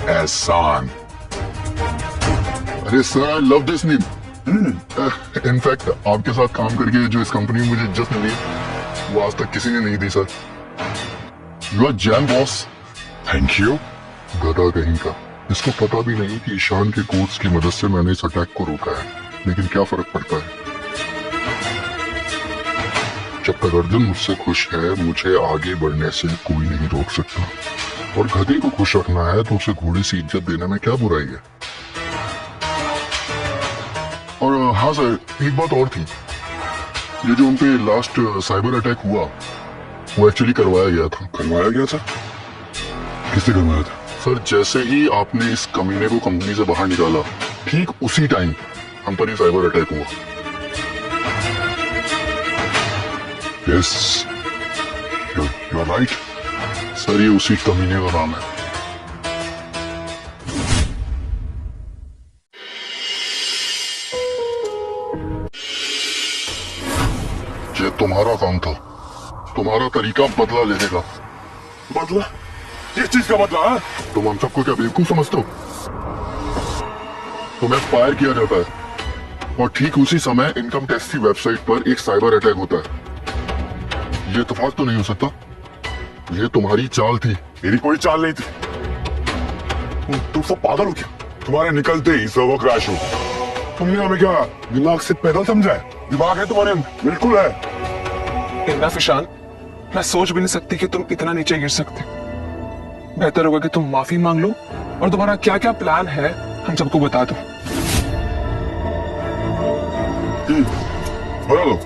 एहसान। अरे sir, I love this name. In fact आपके साथ काम करके जो इस कंपनी में मुझे इज्जत मिली है, वो आज तक किसी ने नहीं दी sir. You are gem boss. Thank you. गधा कहीं का, इसको पता भी नहीं कि ईशान के कोर्स की मदद से मैंने इस अटैक को रोका है। लेकिन क्या फर्क पड़ता है, जब तक अर्जुन मुझसे खुश है, मुझे आगे बढ़ने से कोई नहीं रोक सकता। और गधे को खुश रखना है तो उसे घोड़े से इज्जत देने में क्या बुराई है। और हाँ सर, एक बात और थी। ये जो उनपे लास्ट साइबर अटैक हुआ, वो एक्चुअली करवाया गया था। करवाया गया था? किसने करवाया था? सर, जैसे ही आपने इस कमीने को कंपनी से बाहर निकाला, ठीक उसी टाइम हम पर ही साइबर अटैक हुआ। Yes, you're right. सर, ये उसी कमीने का नाम है। ये तुम्हारा काम था, तुम्हारा तरीका बदला लेने का। बदला? किस चीज का बदला है? तुम हम सबको क्या बेवकूफ समझते हो? तुम्हें फायर किया जाता है और ठीक उसी समय इनकम टैक्स की वेबसाइट पर एक साइबर अटैक होता है। ये इत्तेफाक तो नहीं हो सकता, ये तुम्हारी चाल थी। मेरी कोई चाल नहीं थी। तुम सब पागल हो क्या? तुम्हारे निकलते ही सर्वर क्रैश हो। तुमने हमें क्या दिमाग से पैदल समझा है? दिमाग है तुम्हारे अंदर? बिल्कुल है। इनफ ईशान, मैं सोच भी नहीं सकती कि तुम इतना नीचे गिर सकते। बेहतर होगा कि तुम माफी मांग लो और तुम्हारा क्या क्या प्लान है हम सबको बता दो। बता दो,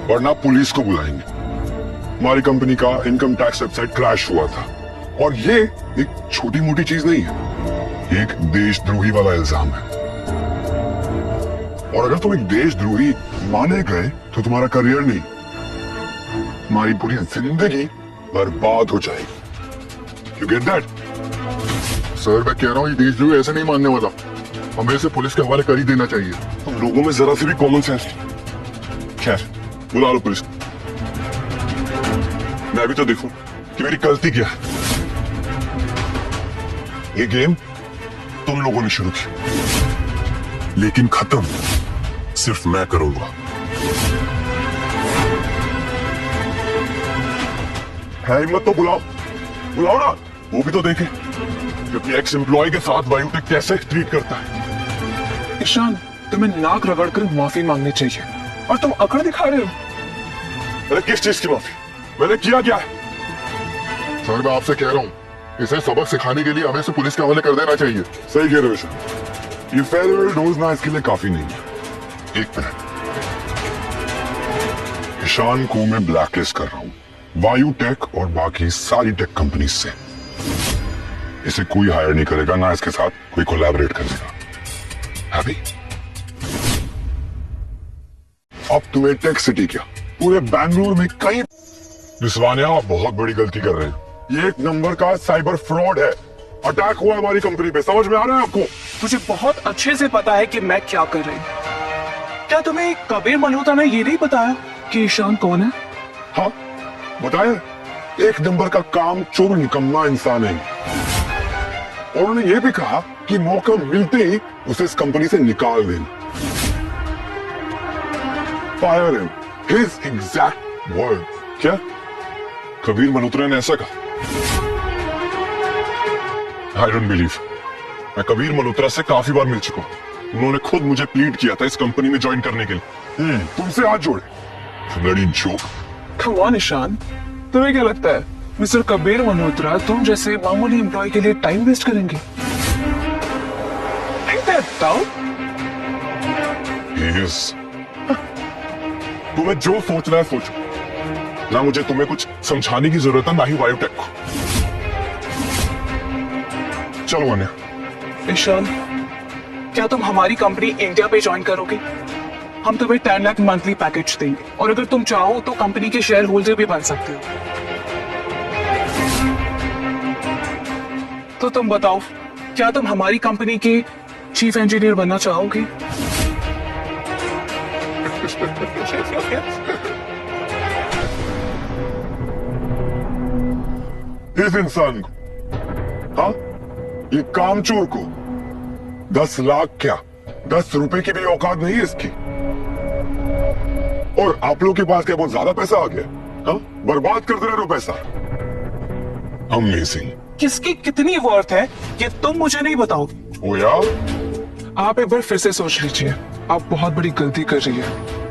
वरना पुलिस को बुलाएंगे। हमारी कंपनी का इनकम टैक्स वेबसाइट क्रैश हुआ था और ये एक छोटी मोटी चीज नहीं है, एक देशद्रोही वाला इल्जाम है। और अगर तुम एक देशद्रोही माने गए तो तुम्हारा करियर नहीं, तुम्हारी पूरी जिंदगी बर्बाद हो जाएगी। You get that? सर, मैं कह रहा हूँ ये देशद्रोही ऐसे नहीं मानने वाला। हमें इसे पुलिस के हवाले कर ही देना चाहिए। तुम लोगों में जरा सी भी कॉमन सेंस नहीं। खैर, बुला लो पुलिस। मैं भी तो देखूं कि मेरी गलती क्या है। ये गेम तुम लोगों ने शुरू की, लेकिन खत्म सिर्फ मैं करूंगा। है हिम्मत तो बुलाओ, बुलाओ ना। वो भी तो देखे कि अपने एक्स एम्प्लॉय के साथ बायोटेक कैसे ट्रीट करता है। ईशान, तुम्हें नाक रगड़कर माफी मांगनी चाहिए और तुम अकड़ दिखा रहे हो। अरे किस चीज की माफी? मैंने किया क्या है? सर, मैं आपसे कह रहा हूँ, इसे सबक सिखाने के लिए हमें इसे पुलिस के हवाले कर देना चाहिए। सही कह रहे हो ईशान। ये फेयरवेल डोज ना इसके लिए काफी नहीं है। एक मिनट, ईशान को मैं ब्लैकलिस्ट कर रहा हूँ वायु टेक और बाकी सारी टेक कंपनी से। इसे कोई हायर नहीं करेगा, ना इसके साथ कोई कोलैबोरेट करेगा। हैप्पी? अब तुम्हें टेक सिटी क्या, पूरे बैंगलोर में कई विश्वानिया, आप बहुत बड़ी गलती कर रहे हैं। ये एक नंबर का साइबर फ्रॉड है। अटैक हुआ हमारी कंपनी पे, समझ में आ रहा है आपको? मुझे बहुत अच्छे से पता है कि मैं क्या कर रही हूँ। क्या तुम्हें कबीर मल्होत्रा ने ये नहीं बताया कि ईशान कौन है? हाँ बताया, एक नंबर का काम चोर निकम्मा इंसान है। और उन्होंने ये भी कहा कि मौका मिलते ही उसे इस कंपनी से निकाल देना। Fire him, his exact word. क्या कबीर मल्होत्रा ने ऐसा कहा? I don't believe. मैं कबीर मल्होत्रा से काफी बार मिल चुका हूँ। उन्होंने खुद मुझे प्लीड किया था इस कंपनी में ज्वाइन करने के लिए। तुमसे हाथ जोड़े। Bloody joke. Come on Ishaan, तुम्हें क्या लगता है मिस्टर कबीर मल्होत्रा तुम जैसे मामूली एम्प्लॉय के लिए टाइम वेस्ट करेंगे? Think that down? He is। तुम्हें जो सोचना है सोचो। ना मुझे तुम्हें कुछ समझाने की जरूरत है, ना ही बायोटेक को। चलो अन्या। ईशान, क्या तुम हमारी कंपनी इंडिया पे ज्वाइन करोगे? हम तुम्हें 10 लाख मंथली पैकेज देंगे और अगर तुम चाहो तो कंपनी के शेयर होल्डर भी बन सकते हो। तो तुम बताओ, क्या तुम हमारी कंपनी के चीफ इंजीनियर बनना चाहोगे? इस इंसान को, हाँ, ये कामचोर को 10 लाख क्या 10 रुपए की भी औकात नहीं है इसकी। और आप लोग के पास क्या बहुत ज्यादा पैसा आ गया? हाँ, बर्बाद करते रह रहे हो पैसा। अमेजिंग। किसकी कितनी वर्थ है ये तुम मुझे नहीं बताओगे। ओ यार, आप एक बार फिर से सोच लीजिए, आप बहुत बड़ी गलती कर रही है।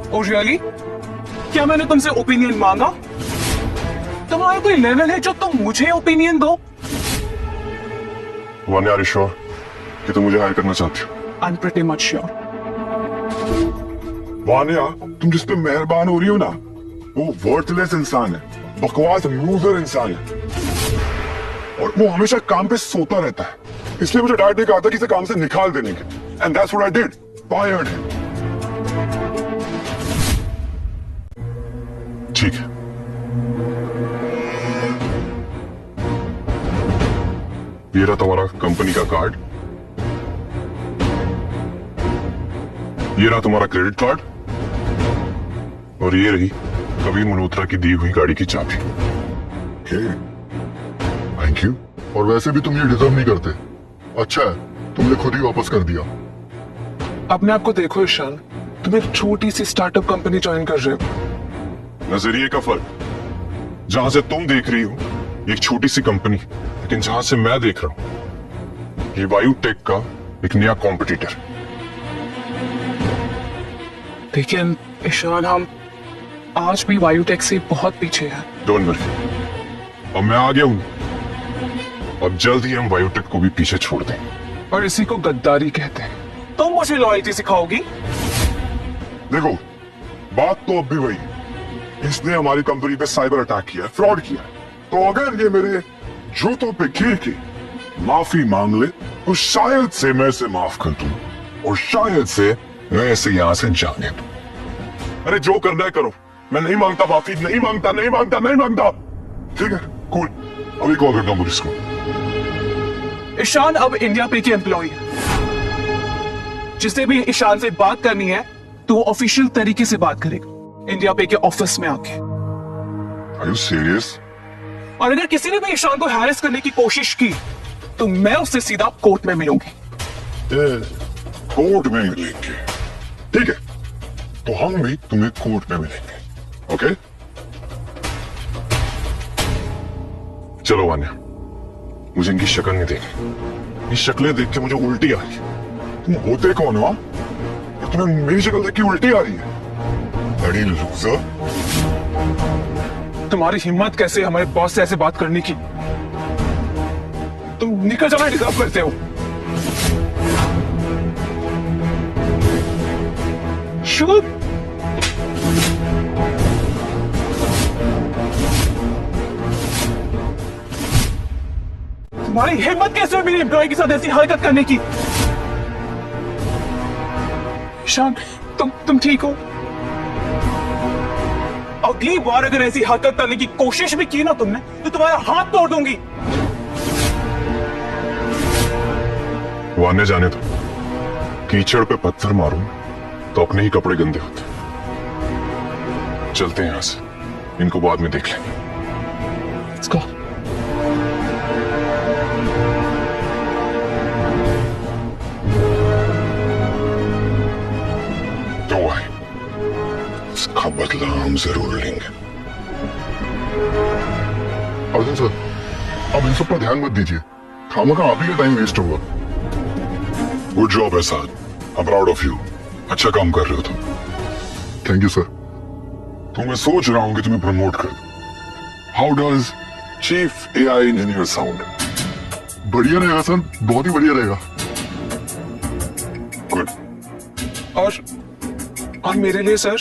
और रियली, क्या मैंने तुमसे ओपिनियन मांगा? तुम्हारा कोई लेवल है जो तुम मुझे ओपिनियन दो? वान्या, आर यू श्योर कि तुम मुझे हायर करना चाहती हो? I am pretty much sure. Vanya, तुम जिस पे मेहरबान हो रही हो ना, वो वर्थलेस इंसान है, बकवास लूजर इंसान है। और वो हमेशा काम पे सोता रहता है। इसलिए मुझे डैड ने कहा था कि इसे काम से निकाल देने के। And that's what I did, fired him. ठीक है, ये रहा तुम्हारा कंपनी का कार्ड, ये रहा तुम्हारा क्रेडिट कार्ड, और ये रही कबीर मल्होत्रा की दी हुई गाड़ी की चाबी। Thank you. और वैसे भी तुम ये डिजर्व नहीं करते। अच्छा है तुमने खुद ही वापस कर दिया। अपने आप को देखो ईशान, तुम एक छोटी सी स्टार्टअप कंपनी ज्वाइन कर रहे हो। नजरिए का फर्क। जहां से तुम देख रही हो एक छोटी सी कंपनी, लेकिन जहां से मैं देख रहा हूं ये बायोटेक का एक नया कॉम्पिटिटर। लेकिन ईशान, हम आज भी बायोटेक से बहुत पीछे हैं। डोंट वरी, अब मैं आ गया हूं। अब जल्द ही हम बायोटेक को भी पीछे छोड़ दें। और इसी को गद्दारी कहते हैं। तुम मुझे लॉयल्टी सिखाओगी? देखो, बात तो अब भी वही। इसने हमारी कंपनी पे साइबर अटैक किया, फ्रॉड किया। तो अगर ये मेरे जूतों पे गिर के माफी मांग ले तो शायद से मैं इसे माफ कर दूं, और शायद से मैं इसे यहां से जाने दूं। अरे जो करना है करो, मैं नहीं मांगता माफी, नहीं मांगता, नहीं मांगता, नहीं मांगता। ठीक है, कूल। अभी कॉल करता हूं पुलिस को। ईशान अब इंडिया पे के एम्प्लॉय है। जिसे भी ईशान से बात करनी है तो वो ऑफिशियल तरीके से बात करेगा, इंडिया पे के ऑफिस में आके। Are you serious? और अगर किसी ने भी ईशान को हैरेस करने की कोशिश की तो मैं उससे सीधा कोर्ट में मिलूंगी। कोर्ट में मिलेंगे? ठीक है, तो हम भी तुम्हें कोर्ट में मिलेंगे। ओके, चलो वान्या, मुझे इनकी शक्ल नहीं देखी। ये शक्लें देख के मुझे उल्टी आ रही है। तुम होते कौन हो? तुम्हें मेरी शक्ल देख के उल्टी आ रही है? बड़ी लूजर। तुम्हारी हिम्मत कैसे हमारे बॉस से ऐसे बात करने की? तुम निकल जाना डिजर्व करते हो। शुभ, तुम्हारी हिम्मत कैसे हुई मेरी एम्प्लॉय के साथ ऐसी हरकत करने की? ईशान, तुम ठीक हो? अगली बार अगर ऐसी हरकत करने की कोशिश भी की ना तुमने तो तुम्हारा हाथ तोड़ दूंगी। वान्या, जाने दो। कीचड़ पे पत्थर मारूं तो अपने ही कपड़े गंदे होते। चलते हैं यहां से, इनको बाद में देख लेंगे। Let's go. तो आए, इसका बदला हम जरूर लेंगे। अर्जुन सर, अब इन सब पर ध्यान मत दीजिए। खामखा आप ही का टाइम वेस्ट होगा। गुड जॉब एहसान, I am proud of you. अच्छा काम कर रहे हो तुम। Thank you sir. तो मैं सोच रहा हूँ कि तुम्हें प्रमोट कर दूं। How does chief AI engineer sound? बढ़िया रहेगा सर, बहुत ही बढ़िया रहेगा। गुड। और मेरे लिए सर?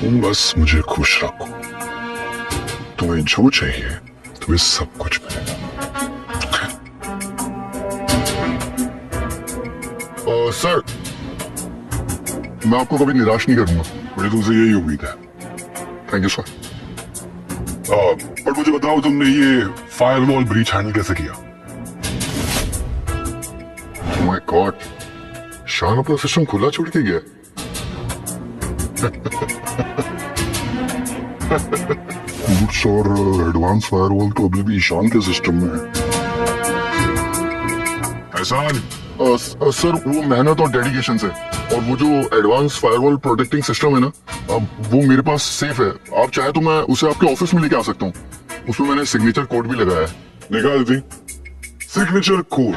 तुम बस मुझे खुश रखो। तुम्हें जो चाहिए तुम्हें सब कुछ मिलेगा। सर, मैं आपको कभी निराश नहीं करूंगा। मुझे तुमसे यही उम्मीद है। Thank you sir. पर मुझे बताओ तुमने ये फायरवॉल ब्रीच हैंडल कैसे किया? माय गॉड, शान अपना सिस्टम खुला छोड़ के गया। रूट्स और एडवांस फायरवॉल तो अभी भी ईशान के सिस्टम में है। एहसान, सर वो मेहनत और डेडिकेशन से, और वो जो एडवांस फायरवॉल प्रोटेक्टिंग सिस्टम है ना, वो मेरे पास सेफ है। आप चाहे तो मैं उसे आपके ऑफिस में लेके आ सकता हूँ। उसमें मैंने सिग्नेचर कोड भी लगाया है। निकाल दी सिग्नेचर कोड।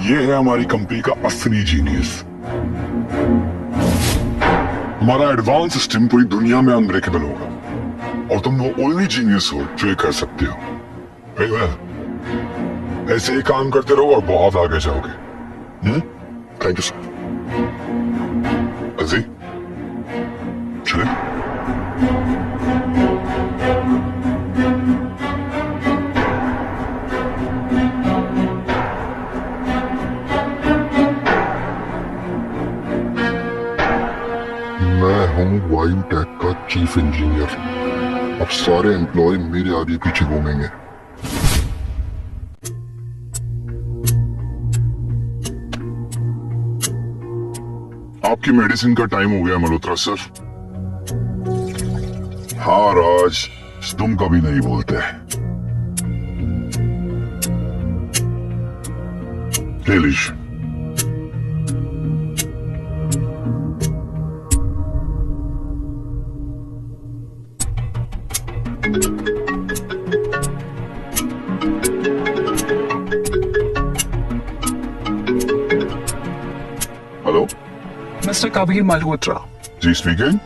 ये है हमारी कंपनी का असली जीनियस। हमारा एडवांस सिस्टम पूरी दुनिया में अनब्रेकेबल होगा और तुम वो ओनली जीनियस हो जो ये कर सकते हो। Very well. ऐसे ही काम करते रहो और बहुत आगे जाओगे। Thank you sir. अजी चले। मैं हूँ वायु टेक का चीफ इंजीनियर। अब सारे एम्प्लॉय मेरे आगे पीछे घूमेंगे। आपकी मेडिसिन का टाइम हो गया मल्होत्रा सर। हाँ राज, तुम कभी नहीं बोलते। ले लीजिए। हेलो, मिस्टर कबीर मल्होत्रा, जी स्पीकिंग।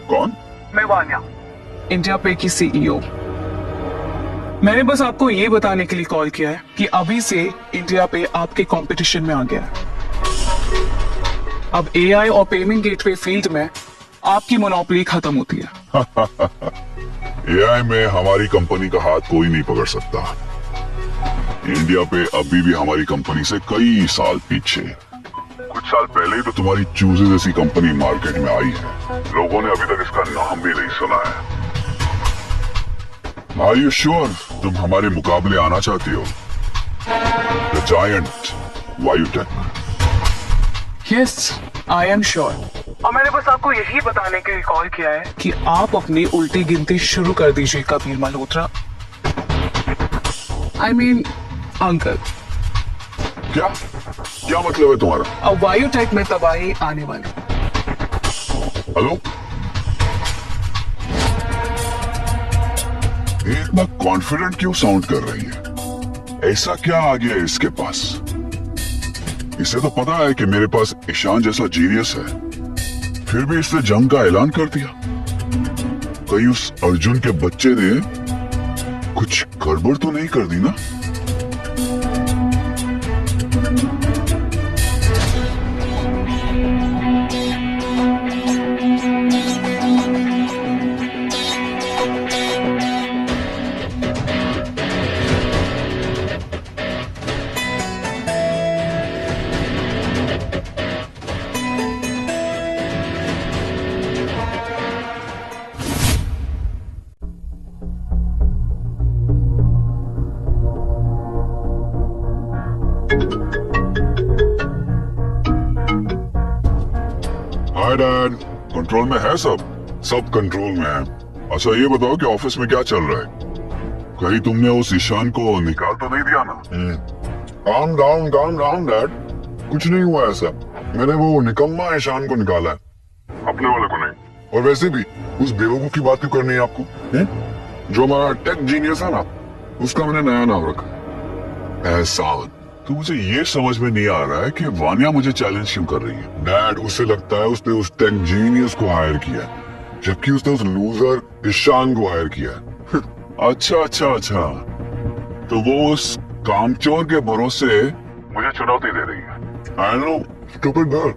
कौन? मैं वान्या, इंडिया पे की सीईओ। मैंने बस आपको ये बताने के लिए कॉल किया है कि अभी से इंडिया पे आपके कंपटीशन में आ गया है। अब एआई और पेमेंट गेटवे फील्ड में आपकी मोनोपोली खत्म होती है। एआई में हमारी कंपनी का हाथ कोई नहीं पकड़ सकता। इंडिया पे अभी भी हमारी कंपनी से कई साल पीछे। कुछ साल पहले ही तो तुम्हारी चूजे जैसी कंपनी मार्केट में आई है। लोगों ने अभी तक इसका नाम भी नहीं सुना है। आर यू श्योर तुम हमारे मुकाबले आना चाहती हो? The giant Vayutech. Yes, I am sure. और मैंने बस आपको यही बताने के लिए कॉल किया है कि आप अपनी उल्टी गिनती शुरू कर दीजिए Kabir Malhotra. I mean uncle. क्या क्या मतलब है तुम्हारा? अब वायुटेक में तबाही आने वाली। हेलो, एक बार कॉन्फिडेंट क्यों साउंड कर रही है? ऐसा क्या आ गया है इसके पास? इसे तो पता है कि मेरे पास ईशान जैसा जीनियस है, फिर भी इसने जंग का ऐलान कर दिया। कहीं उस अर्जुन के बच्चे ने कुछ गड़बड़ तो नहीं कर दी ना? हाय डैड, कंट्रोल में है सब? सब कंट्रोल में है। अच्छा ये बताओ कि ऑफिस में क्या चल रहा है? कहीं तुमने उस ईशान को निकाल तो नहीं दिया ना? काम डाउन डैड, कुछ नहीं हुआ ऐसा। मैंने वो निकम्मा ईशान को निकाला है, अपने वाले को नहीं। और वैसे भी उस बेवकूफ की बात क्यों करनी है आपको? जो हमारा टेक जीनियस है ना, उसका मैंने नया नाम रखा एहसान। तो मुझे ये समझ में नहीं आ रहा है कि वानिया मुझे चैलेंज क्यों कर रही है। डैड, उसे लगता है उसने उस टेक जीनियस को हायर किया है, जबकि उसने उस लूजर ईशान को हायर किया है। अच्छा अच्छा अच्छा, तो वो उस कामचोर के भरोसे मुझे चुनौती दे रही है। I know, stupid girl.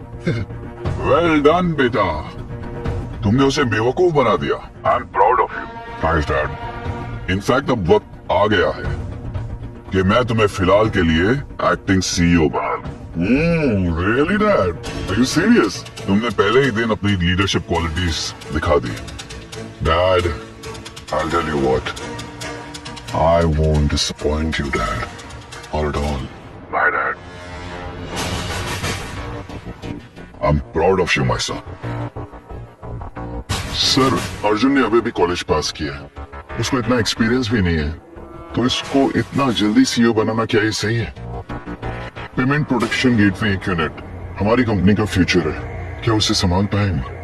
Well done बेटा, तुमने उसे बेवकूफ बना दिया। I am proud of you. Thanks dad. In fact अब वक्त आ गया है कि मैं तुम्हें फिलहाल के लिए एक्टिंग सीईओ बना लूं। Really dad? Are you serious? तुमने पहले ही दिन अपनी लीडरशिप क्वालिटीज दिखा दी। Dad, I'll tell you what, I won't disappoint you, Dad. Not at all. Bye, Dad. I'm proud of you, my son. Sir, Arjun ने अभी भी कॉलेज पास किया है, उसको इतना एक्सपीरियंस भी नहीं है, तो इसको इतना जल्दी सीईओ बनाना क्या ये सही है? पेमेंट प्रोटेक्शन गेटवे एक्यूनेट हमारी कंपनी का फ्यूचर है, क्या उसे संभाल पाएंगे?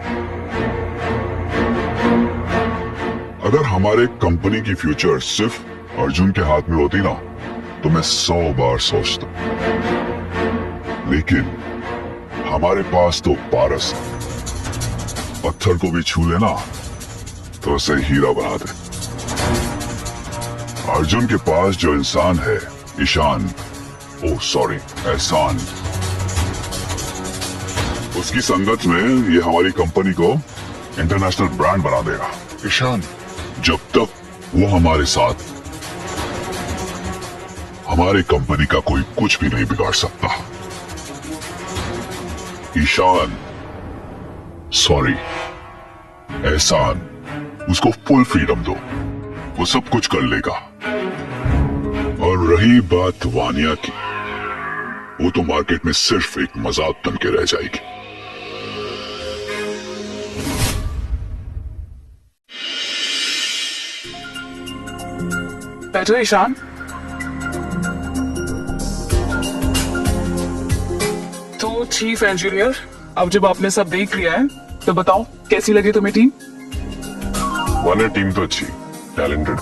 अगर हमारे कंपनी की फ्यूचर सिर्फ अर्जुन के हाथ में होती ना, तो मैं 100 बार सोचता, लेकिन हमारे पास तो पारस है। पत्थर को भी छू लेना तो उसे हीरा बना दे। अर्जुन के पास जो इंसान है, ईशान, ओह सॉरी, एहसान, उसकी संगत में ये हमारी कंपनी को इंटरनेशनल ब्रांड बना देगा। ईशान, जब तक वो हमारे साथ, हमारी कंपनी का कोई कुछ भी नहीं बिगाड़ सकता। ईशान, सॉरी, एहसान, उसको फुल फ्रीडम दो, वो सब कुछ कर लेगा। और रही बात वानिया की, वो तो मार्केट में सिर्फ एक मजाक बन के रह जाएगी। बैठो ईशान। तो चीफ इंजीनियर, अब जब आपने सब देख लिया है तो बताओ कैसी लगी तुम्हें टीम? वानिया टीम तो अच्छी, टैलेंटेड,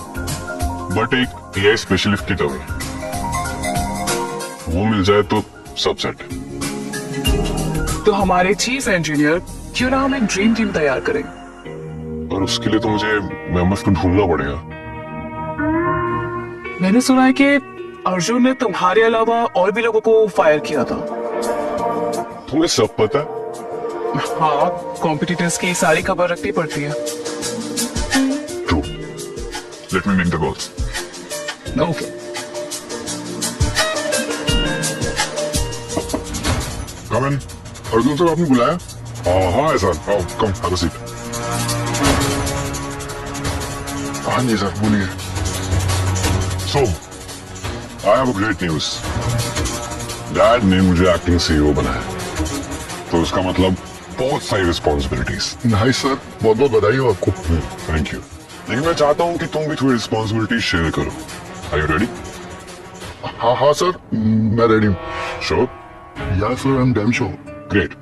बट एक एआई स्पेशलिस्ट की कमी, वो मिल जाए तो सब सेट। तो हमारे चीफ इंजीनियर, क्यों ना हम एक ड्रीम टीम तैयार करें? और उसके लिए तो मुझे मेंबर्स को ढूंढना पड़ेगा। मैंने सुना है कि अर्जुन ने तुम्हारे अलावा और भी लोगों को फायर किया था। तुम्हें सब पता है? हाँ, कॉम्पिटिटर्स की सारी खबर रखनी पड़ती है। True. Let me make the calls. Okay. Come in. Arjun sir, आपने बुलाया? हाँ सर, आओ, कम, हैव अ सीट। हाँ जी सर, बोलिए। So, I have a great news. Dad ने मुझे एक्टिंग सीईओ बनाया, तो उसका मतलब बहुत सारी रिस्पॉन्सिबिलिटीज। नाइस सर, बहुत बहुत बधाई हो आपको। Thank you. लेकिन मैं चाहता हूँ कि तुम भी थोड़ी रिस्पॉन्सिबिलिटी शेयर करो। Are you ready? हाँ सर, मैं रेडी हूँ। Sure? Yeah sir, I am damn sure. Great.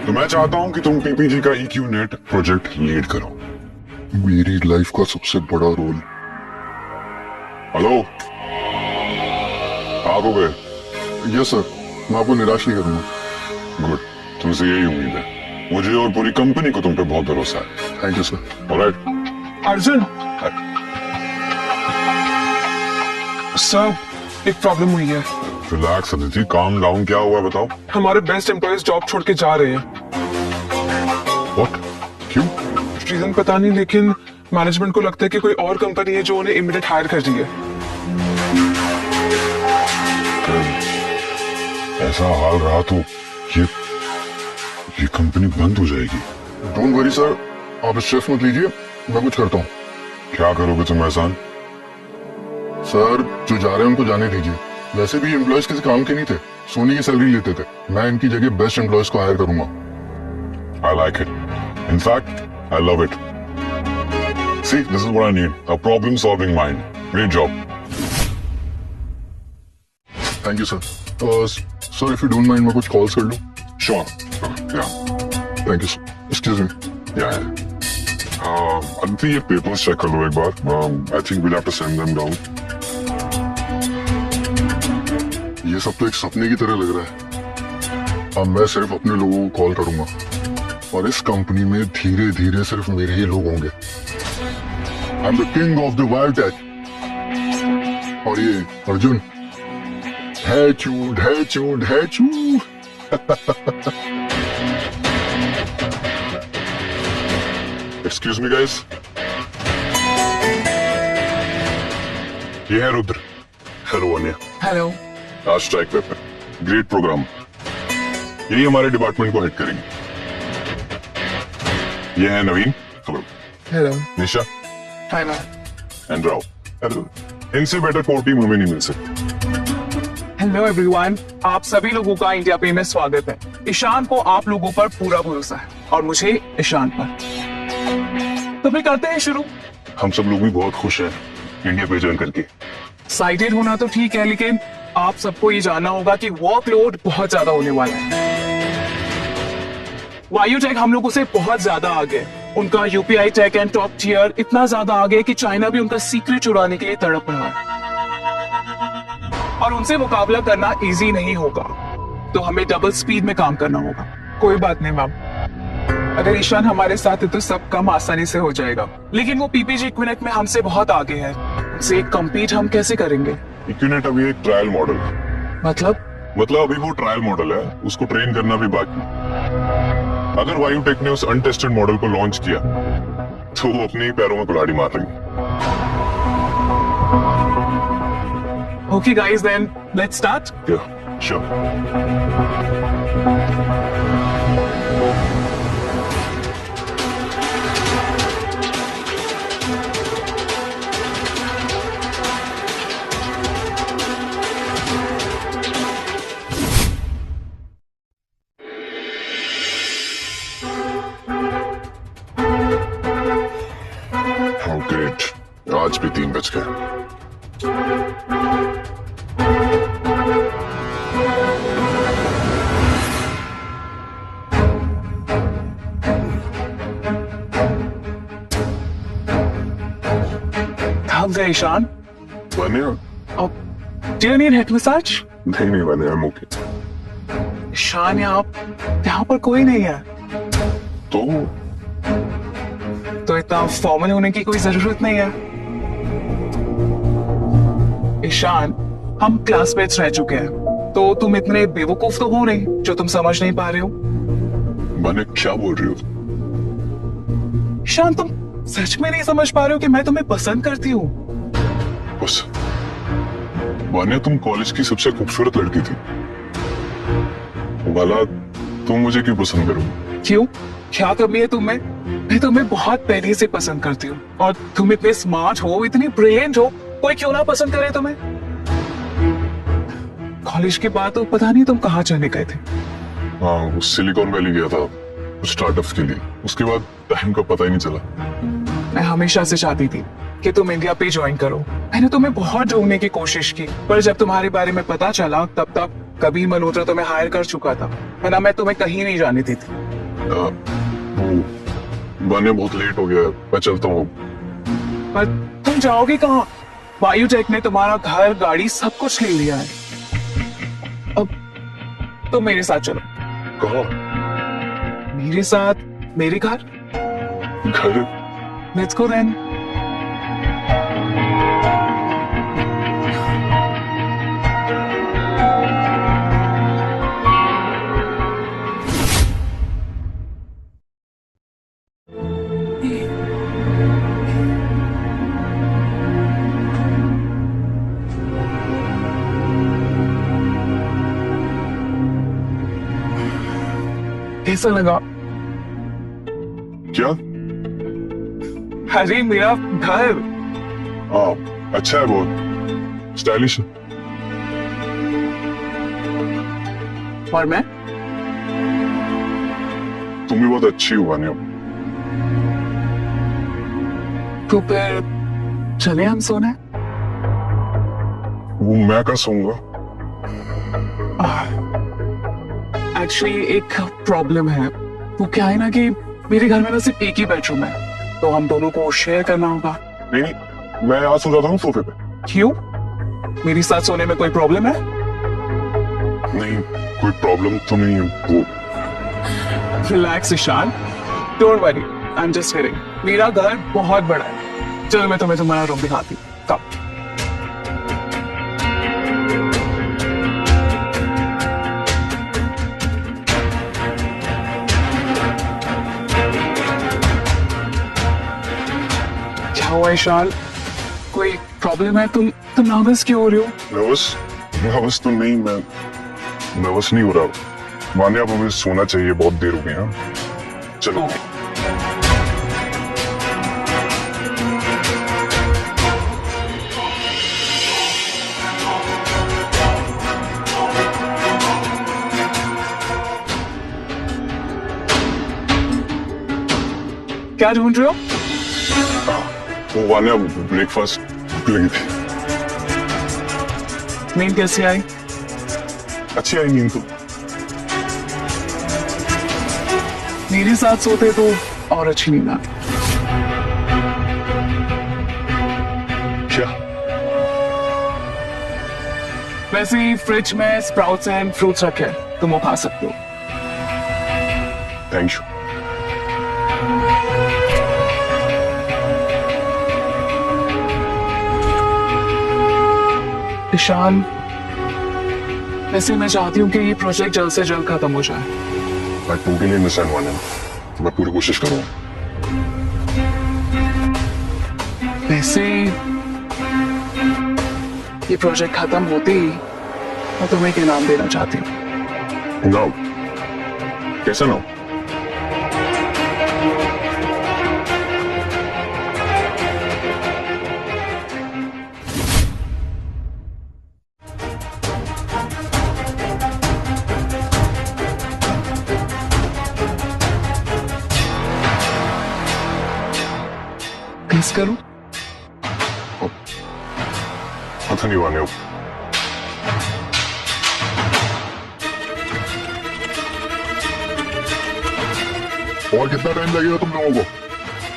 तो मैं चाहता हूँ कि तुम पीपीजी का EQNet प्रोजेक्ट लीड करो। मेरी लाइफ का सबसे बड़ा रोल। हेलो, आप हो गए? यस सर, मैं आपको निराश नहीं करूंगा। गुड, तुमसे यही उम्मीद है। मुझे और पूरी कंपनी को तुम पे बहुत भरोसा है। Thank you sir. Alright. Arjun sir, एक प्रॉब्लम हुई है। Relax Aditi, calm down. क्या हुआ बताओ? हमारे बेस्ट एम्प्लॉयज जॉब छोड़ के जा रहे हैं। व्हाट? क्यों? रीजन पता नहीं, लेकिन मैनेजमेंट को लगता है कि कोई और कंपनी है जो उन्हें इमीडिएट हायर कर रही है। ऐसा हाल रहा तो ये कंपनी बंद हो जाएगी। डोंट वरी सर, आप स्ट्रेस मत लीजिए, मैं कुछ करता हूँ। क्या करोगे तुम एहसान? सर, जो जा रहे हैं उनको जाने दीजिए। वैसे भी एम्प्लॉयज किसी काम के नहीं थे, सोने की सैलरी लेते थे। मैं इनकी जगह बेस्ट एम्प्लॉयज को हायर करूंगा। I like it. In fact, I love it. See, this is what I need, a problem solving mind. Great job. Thank you sir. Sir, if you don't mind, मैं कुछ calls कर लूं? Sure. Yeah, thank you sir. Excuse me. Yeah, Aditi, ये papers check कर लो एक बार। I think we'll have to send them down. ये सब तो एक सपने की तरह लग रहा है। अब मैं सिर्फ अपने लोगों को कॉल करूंगा और इस कंपनी में धीरे धीरे सिर्फ मेरे ही लोग होंगे। I am the king of the wild tech. और ये अर्जुन है चू। एक्सक्यूज मी गाइस, ये है रुद्र। हेलो अनिया। हेलो। आज स्ट्राइक पे ग्रेट प्रोग्राम, यही हमारे डिपार्टमेंट को हेड करेंगे। ये है Naveen. Hello. Hello. Nisha hi ma'am. And Rao. Hello. इनसे बेटर कोर टीम हमें नहीं मिल सकती। हेलो एवरीवन, आप सभी लोगों का इंडिया पे में स्वागत है। ईशान को आप लोगों पर पूरा भरोसा है और मुझे ईशान पर। तो फिर करते हैं शुरू। हम सब लोग भी बहुत खुश हैं इंडिया पे ज्वाइन करके। एक्साइटेड होना तो ठीक है, लेकिन आप सबको ये जानना होगा कि वर्कलोड बहुत ज्यादा होने वाला है। वायु टेक हम लोगों से बहुत ज्यादा आगे है। उनका UPI tech and top tier इतना ज्यादा आगे है कि चाइना भी उनका सीक्रेट चुराने के लिए तड़प रहा है और उनसे मुकाबला करना इजी नहीं होगा, तो हमें डबल स्पीड में काम करना होगा। कोई बात नहीं मैम, अगर ईशान हमारे साथ है तो सब काम आसानी से हो जाएगा, लेकिन वो पीपीजी इक्विनेट में हमसे बहुत आगे है। उनसे कंपीट हम कैसे करेंगे? इक्विनेट अभी एक ट्रायल मॉडल है। मतलब अभी वो ट्रायल मॉडल है, उसको ट्रेन करना भी बाकी। अगर वायुटेक ने उस अनटेस्टेड मॉडल को लॉन्च किया तो वो अपने ही पैरों में कुल्हाड़ी मार रही है। Okay guys, then let's start. Yeah, sure. How great, आज भी 3 बज गए। थक गए ईशान? बने हो? Do you need head massage? नहीं बने, I'm okay. ईशान यहाँ पर कोई नहीं है, तो इतना फॉर्मल होने की कोई जरूरत नहीं है। ईशान, हम क्लासमेट्स रह चुके हैं, तो तुम इतने बेवकूफ तो हो नहीं जो तुम समझ नहीं पा रहे हो। बने क्या बोल रही हो? ईशान, तुम सच में नहीं समझ पा रहे हो कि मैं तुम्हें पसंद करती हूँ। बस वान्या, तुम कॉलेज की सबसे खूबसूरत लड़की थी। भला तुम मुझे क्यों पसंद करोगे? क्यों? क्या कमी है तुम्हें? मैं तुम्हें बहुत पहले से पसंद करती हूँ और तुम इतने स्मार्ट हो, इतनी ब्रिलियंट हो, कोई क्यों ना पसंद करे तुम्हें। कॉलेज के बाद तो पता नहीं तुम कहाँ चले गए थे। हाँ, वो सिलिकॉन वैली गया था कुछ स्टार्टअप्स के लिए, उसके बाद टाइम का पता ही नहीं चला। मैं हमेशा से चाहती थी कि तुम इंडिया पे ज्वाइन करो। मैंने तुम्हें बहुत ढूंढने की कोशिश की, पर जब तुम्हारे बारे में पता चला तब तक कभी मल्होत्रा तुम्हें हायर कर चुका था, वरना मैं तुम्हें कहीं नहीं जाने देती थी। बने बहुत लेट हो गया, मैं चलता हूँ। पर तुम जाओगे कहाँ? वायुटेक ने तुम्हारा घर, गाड़ी, सब कुछ ले लिया है। अब तुम मेरे साथ चलो। कहाँ? मेरे साथ मेरे घर। Let's go then. कैसा लगा? क्या? अरे मेरा घर। अच्छा है, बहुत स्टाइलिश है। और मैं? तुम भी बहुत अच्छी हो वान्या। तो फिर चले हम सोने? वो मैं कहाँ सोऊंगा? एक्चुअली एक प्रॉब्लम है। वो क्या है ना कि मेरे घर में ना सिर्फ एक ही बेडरूम है, तो हम दोनों को शेयर करना होगा। नहीं, मैं आज सो जाता हूँ सोफे पे। क्यों? मेरे साथ सोने में कोई प्रॉब्लम है? नहीं, कोई प्रॉब्लम तो नहीं है। वो relax Ishaan, don't worry, I am just kidding. मेरा घर बहुत बड़ा है। चलो मैं तुम्हें तुम्हारा रूम दिखाती हूँ। कम। क्या हुआ ईशान? कोई प्रॉब्लम है? तुम नर्वस क्यों हो रही हो? नर्वस तो नहीं, मैं नर्वस नहीं हो रहा। माने अब हमें सोना चाहिए, बहुत देर हो गई। हाँ चलो। क्या ढूंढ रहे हो? वो वाने ब्रेकफास्ट लगी थी। नींद कैसी आई? अच्छी आई नींद तो। मेरे साथ सोते तो और अच्छी नींद आती। क्या? वैसे ही फ्रिज में स्प्राउट्स एंड फ्रूट्स रखे हैं, तुम वो खा सकते हो। Thank you. ईशान, वैसे मैं चाहती हूँ कि ये प्रोजेक्ट जल्द से जल्द खत्म हो जाए। मैं टोटली अंडरस्टैंड वाले, मैं पूरी कोशिश करूँगा। वैसे ये प्रोजेक्ट खत्म होते ही मैं तुम्हें एक इनाम देना चाहती हूँ। नाउ कैसा नाउ? किस करूं? पता नहीं वाने। और कितना टाइम लगेगा तुम लोगों को?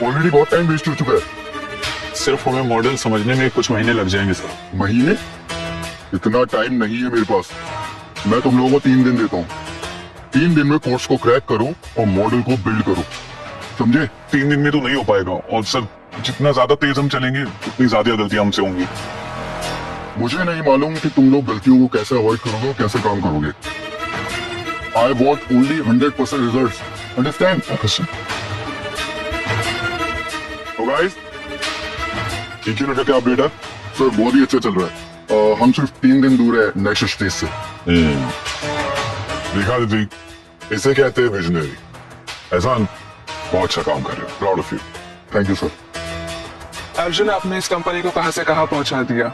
ऑलरेडी बहुत टाइम वेस्ट हो चुका है। सिर्फ हमें मॉडल समझने में कुछ महीने लग जाएंगे सर। महीने? इतना टाइम नहीं है मेरे पास। मैं तुम लोगों को 3 दिन देता हूँ। 3 दिन में कोर्स को क्रैक करो और मॉडल को बिल्ड करो, समझे? 3 दिन में तो नहीं हो पाएगा, और सर जितना ज्यादा तेज हम चलेंगे उतनी ज्यादा गलतियां हमसे होंगी। मुझे नहीं मालूम कि तुम लोग गलतियों को कैसे अवॉइड करोगे और कैसे काम करोगे। I want only 100% results, understand? तो गाइस, ठीक है ना क्या अपडेट है? सर बहुत ही अच्छा चल रहा है। हम सिर्फ 3 दिन दूर है नेक्स्ट स्टेज से। देखा दीदी, इसे कहते हैं विजनरी। एहसान, बहुत अच्छा काम कर रहे हो, proud of you. Thank you sir. Arjun, आपने इस कंपनी को कहां से कहां पहुंचा दिया?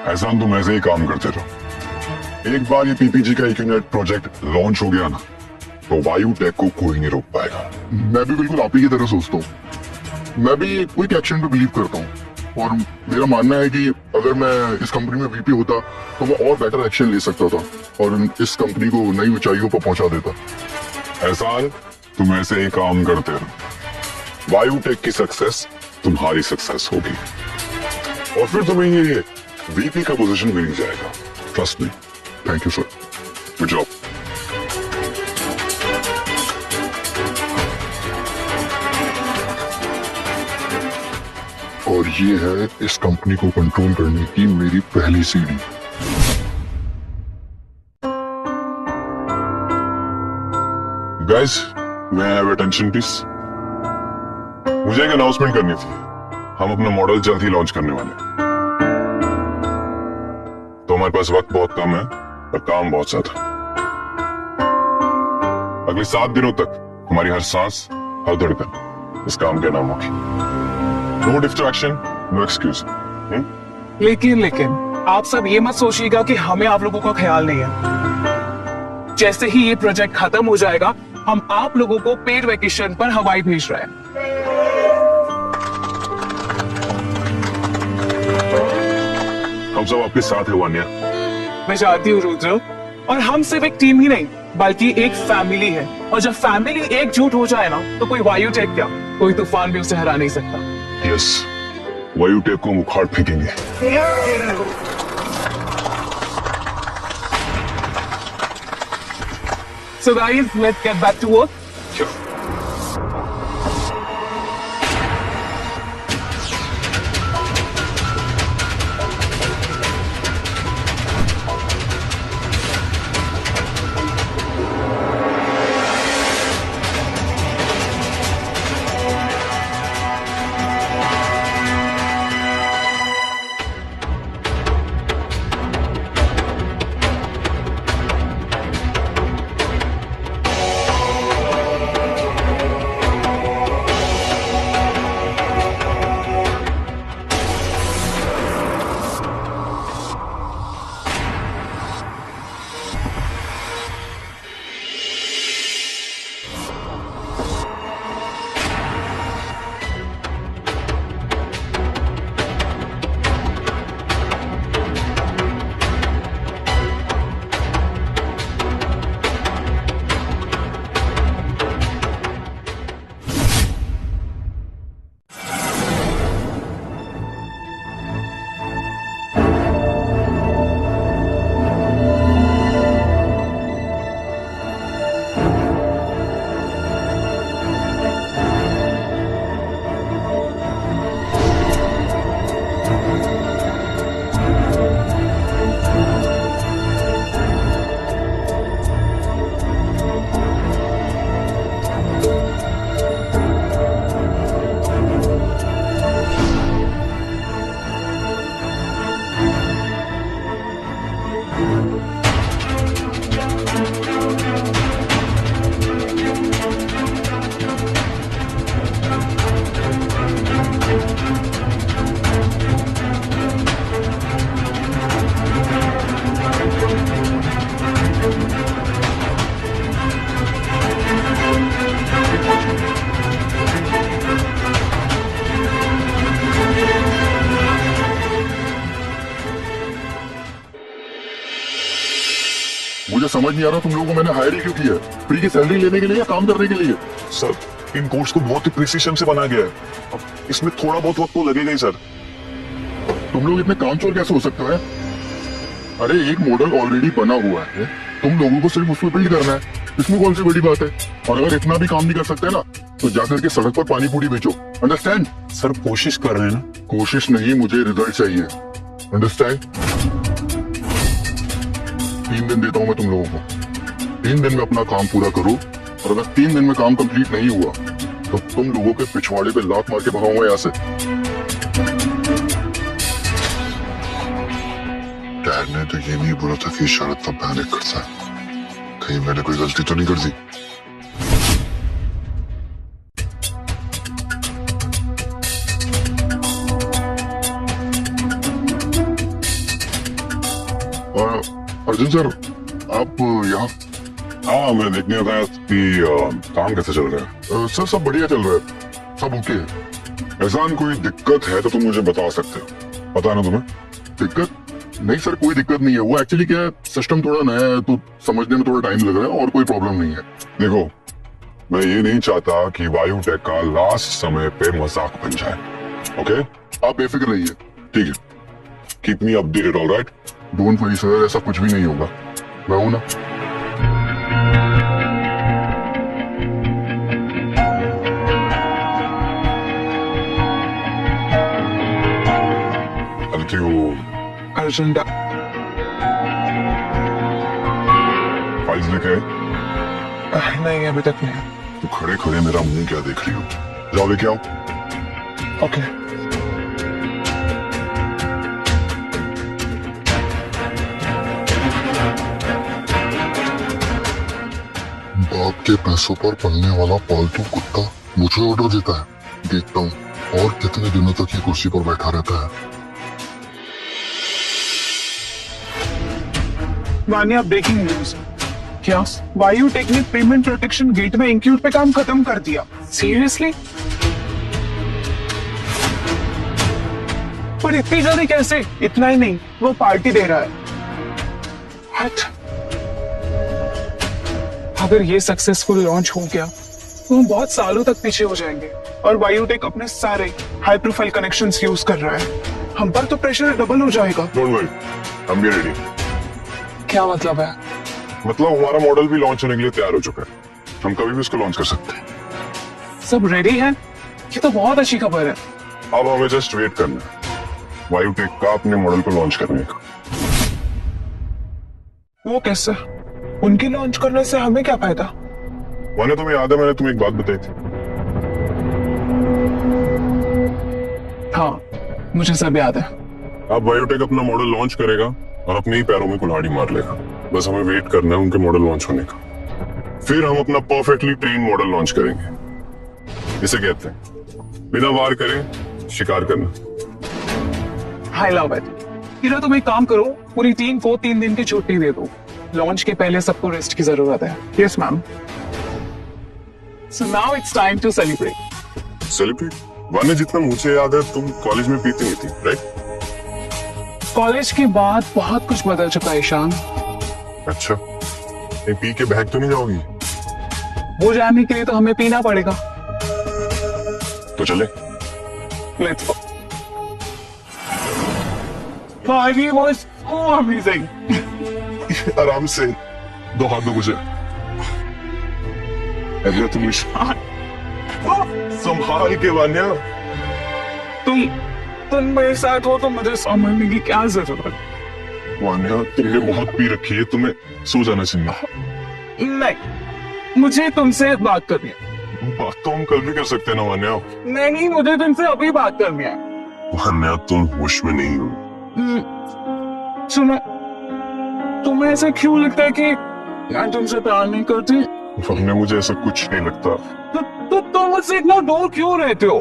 एहसान, तुम ऐसे ही काम करते रहो। एक बार ये पीपीजी का यूनिट प्रोजेक्ट लॉन्च हो गया ना, तो वायु टेक को कोई नहीं रोक पाएगा। मैं भी बिल्कुल आप ही की तरह सोचता हूँ। मैं भी क्विक एक्शन पे बिलीव करता हूँ, और मेरा मानना है कि अगर मैं इस कंपनी में वीपी होता तो मैं और बेटर एक्शन ले सकता था और इस कंपनी को नई ऊंचाइयों पर पहुंचा देता। एहसान, तुम ऐसे ही काम करते रहो। वायु टेक की सक्सेस तुम्हारी सक्सेस होगी, और फिर तुम्हें ये वीपी का पोजीशन मिल जाएगा। Trust me. Thank you sir. Good job. और ये है इस कंपनी को कंट्रोल करने की मेरी पहली सीढ़ी। Guys, may I have attention please? मुझे एक अनाउंसमेंट करनी थी। हम अपना मॉडल जल्द ही लॉन्च करने वाले हैं, तो हमारे पास वक्त बहुत कम है और काम बहुत ज्यादा। अगले 7 दिनों तक हमारी हर सांस, हर धड़कन इस काम के नाम होगी। No distraction, no excuse. लेकिन आप सब ये मत सोचिएगा कि हमें आप लोगों का ख्याल नहीं है। जैसे ही ये प्रोजेक्ट खत्म हो जाएगा, हम आप लोगों को पेड वेकेशन पर हवाई भेज रहे हैं। हम सब आपके साथ है वान्या। मैं चाहती हूँ रुद्र, और हम सिर्फ एक टीम ही नहीं बल्कि एक फैमिली है, और जब फैमिली एकजुट हो जाए ना, तो कोई वायु टेक क्या, कोई तूफान भी उसे हरा नहीं सकता। यस, वायु टेक को हम उखाड़ फेंकेंगे। So guys, let's get back to work. Sure. मुझे समझ नहीं आ रहा तुम लोगों को मैंने हायर ही क्यों किया है? फ्री की सैलरी लेने के लिए या काम करने के लिए? सर इन कोर्स को बहुत ही प्रिसीशन से बनाया गया है। अब इसमें थोड़ा बहुत वक्त तो लगेगा ही सर। तुम लोग इतने कामचोर कैसे हो सकते हो? अरे एक मॉडल ऑलरेडी बना हुआ है, तुम लोगों को सिर्फ उसमें बिल्ड करना है, इसमें कौन सी बड़ी बात है? और अगर इतना भी काम नहीं कर सकते ना तो जाकर के सड़क पर पानी पूरी बेचो। अंडरस्टैंड? सर कोशिश कर रहे हैं ना। कोशिश नहीं, मुझे रिजल्ट चाहिए। अंडरस्टैंड? 3 दिन देता हूं मैं तुम लोगों को। 3 दिन में अपना काम पूरा करो, और अगर 3 दिन में काम कंप्लीट नहीं हुआ तो तुम लोगों के पिछवाड़े पे लात मार के भगाऊंगा यहाँ से। डैड ने तो ये नहीं बोला था कि शरद तो पैनिक करता है। कहीं मैंने कोई गलती तो नहीं कर दी? और अर्जुन सर, आप यहाँ? हाँ, मैं देखने आया कि काम कैसे चल रहा है। सर सब बढ़िया चल रहा है, सब ओके है। एहसान कोई दिक्कत है तो तुम मुझे बता सकते हो। पता है ना तुम्हें? दिक्कत? नहीं सर, कोई दिक्कत नहीं है। वो एक्चुअली क्या है, सिस्टम थोड़ा नया है तो समझने में थोड़ा टाइम लग रहा है, और कोई प्रॉब्लम नहीं है। देखो, मैं ये नहीं चाहता कि वायुटेक का लास्ट समय पे मजाक बन जाए। ओके? आप बेफिक्र रहिए। ठीक है। Keep me updated, alright? Don't worry sir, ऐसा कुछ भी नहीं होगा, मैं हूं ना। अर्जुन फाइल्स लेके आए? नहीं, अभी तक नहीं। तो खड़े खड़े मेरा मुंह क्या देख रही हो? जाओ लेके आओ। ओके। बाप के पैसों पर पलने वाला पालतू कुत्ता मुझे ऑर्डर देता है। देखता हूँ और कितने दिनों तक ये कुर्सी पर बैठा रहता है। Vaniya, breaking news. क्या वायुटेक ने पेमेंट प्रोटेक्शन गेटवे इंक्यूट पे काम खत्म कर दिया? सीरियसली? पर इतनी जल्दी कैसे? इतना ही नहीं, वो पार्टी दे रहा है। What? अगर ये सक्सेसफुल लॉन्च हो गया तो हम बहुत सालों तक पीछे हो जाएंगे, और वायुटेक अपने सारे हाई प्रोफाइल कनेक्शंस यूज कर रहा है। हम पर तो प्रेशर डबल हो जाएगा। Don't worry, I am ready. क्या मतलब है? मतलब हमारा मॉडल भी लॉन्च होने के लिए तैयार हो चुका है, हम कभी भी उसको लॉन्च कर सकते हैं। सब रेडी है? ये तो बहुत अच्छी खबर है। अब हमें जस्ट वेट करना है वायुटेक का अपने मॉडल को लॉन्च करने का। वो कैसे? उनकी लॉन्च करने से हमें क्या फायदा? मैंने तुम्हें याद है, मैंने तुम्हें एक बात बताई थी। हाँ, मुझे सब याद है। अब बायोटेक अपना मॉडल लॉन्च करेगा और अपने ही पैरों में कुल्हाड़ी मार लेगा। बस हमें वेट करना है उनके मॉडल लॉन्च होने का, फिर हम अपना परफेक्टली ट्रेन मॉडल लॉन्च करेंगे। इसे कहते हैं बिना वार करे शिकार करना। हाय लव इट। हीरा, तुम एक काम करो, पूरी टीम को 3 दिन की छुट्टी दे दो। लॉन्च के पहले सबको रेस्ट की जरूरत है। Yes ma'am. So now it's time to celebrate. Celebrate? वाने, जितना मुझे याद है तुम कॉलेज में पीती नहीं थी, राइट? कॉलेज के बाद बहुत कुछ बदल चुका है ईशान। अच्छा, नहीं पी के बहक तो नहीं जाओगी? वो जानने के लिए तो हमें पीना पड़ेगा। तो चले। Let's go. Party was so amazing. आराम से, 2 हाथ दो मुझे। अरे तुम संभाल के वान्या। तुम मेरे साथ हो तो मुझे संभालने की क्या जरूरत? वान्या, तुमने बहुत पी रखी है, तुम्हें सो जाना चाहिए। नहीं, मुझे तुमसे बात करनी है। बात तो हम कल भी कर सकते हैं ना वान्या। नहीं, मुझे तुमसे अभी बात करनी है। वान्या, तुम होश में नहीं हो। सुनो, तुम्हें ऐसा क्यों लगता है कि मैं तुमसे प्यार नहीं करती? वान्या, मुझे ऐसा कुछ नहीं लगता। तो तुम मुझसे इतना दूर क्यों रहते हो?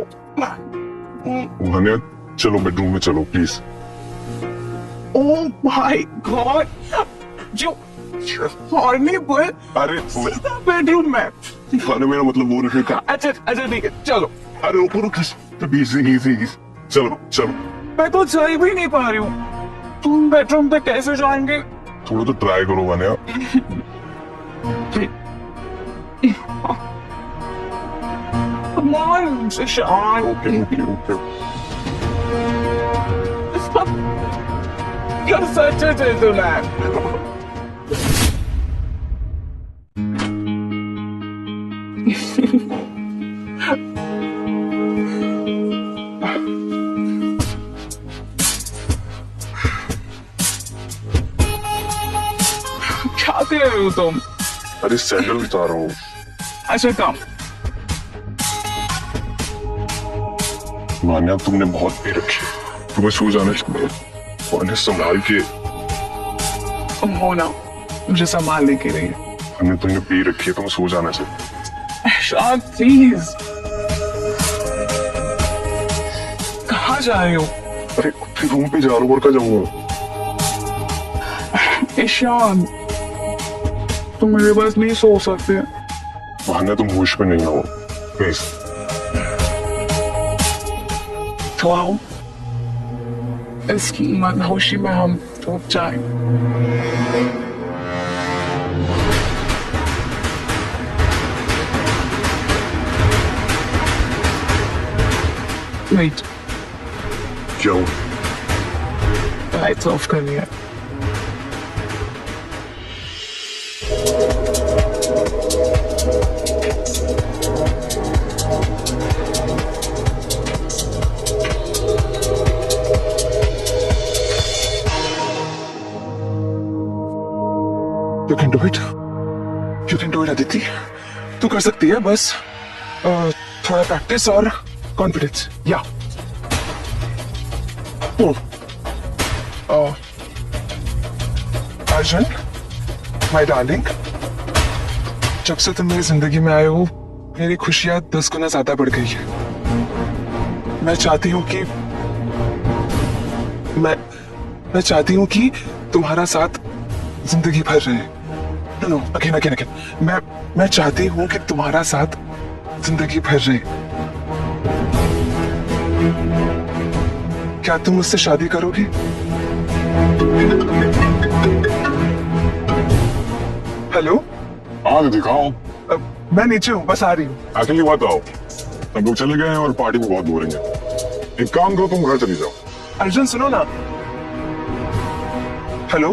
वान्या, चलो बेडरूम में चलो प्लीज। ओह माय गॉड, जो हॉर्नी बॉय अरे बेडरूम में। वान्या, मेरा मतलब वो नहीं था। अच्छा ठीक है, चलो। अरे ऊपर इजी चलो चलो। मैं तो जा भी नहीं पा रही हूँ। तुम बेडरूम पे कैसे जाएंगे? थोड़ा तो ट्राई करो Vanya. Come on, Ishan. Okay. You're such a gentleman. क्या कर रहे हो तुम? अरे सैंडल उतार रहा हूँ। अच्छा काम। वान्या, तुमने बहुत पी रखी है, तुम्हें सो जाना चाहिए। वान्या, संभाल के। तुम हो ना, मुझे संभालने के लिए। वान्या, तुमने पी रखी है, तुम्हें सो जाना चाहिए। शांत प्लीज। कहाँ जा रहे हो? अरे अपने रूम पे जा रहा हूँ, और कहाँ जाऊंगा? ईशान, तुम मेरे पास नहीं सो सकते। वान्या, तुम होश में नहीं हो प्लीज। तो आओ, इस मनहोशी में हम डूब जाएं। वेट, क्या हुआ? लाइट्स ऑफ करनी है। You can do it. You can do it, Aditi. तू कर सकती है, बस थोड़ा प्रैक्टिस और कॉन्फिडेंस। या अर्जुन, माय डार्लिंग, जब से तुम मेरी जिंदगी में आए हो, मेरी खुशियां 10 गुना ज्यादा बढ़ गई है। मैं चाहती हूँ कि मैं चाहती हूँ कि तुम्हारा साथ जिंदगी भर रहे। No, again. मैं चाहती हूँ कि तुम्हारा साथ जिंदगी भर रहे। क्या तुम मुझसे शादी करोगी? हेलो? हाँ दिखाओ। मैं नीचे हूँ, बस आ रही हूँ। अकेली बात आओ, हम लोग चले गए हैं और पार्टी में बहुत बोरिंग है। एक काम करो, तुम घर चली जाओ। अर्जुन सुनो ना। हेलो?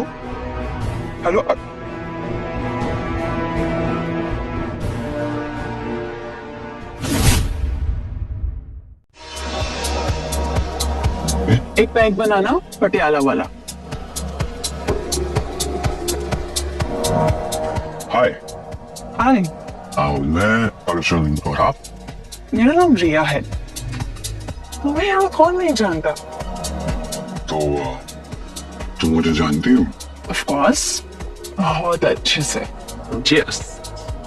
एक पैक बनाना पटियाला वाला। हाय, हाय, मैं अर्जुन और आप? मेरा नाम रिया है। तुम्हें यहाँ कौन नहीं जानता? तो तुम मुझे जानती हो? ऑफ कोर्स, बहुत अच्छे से। Cheers.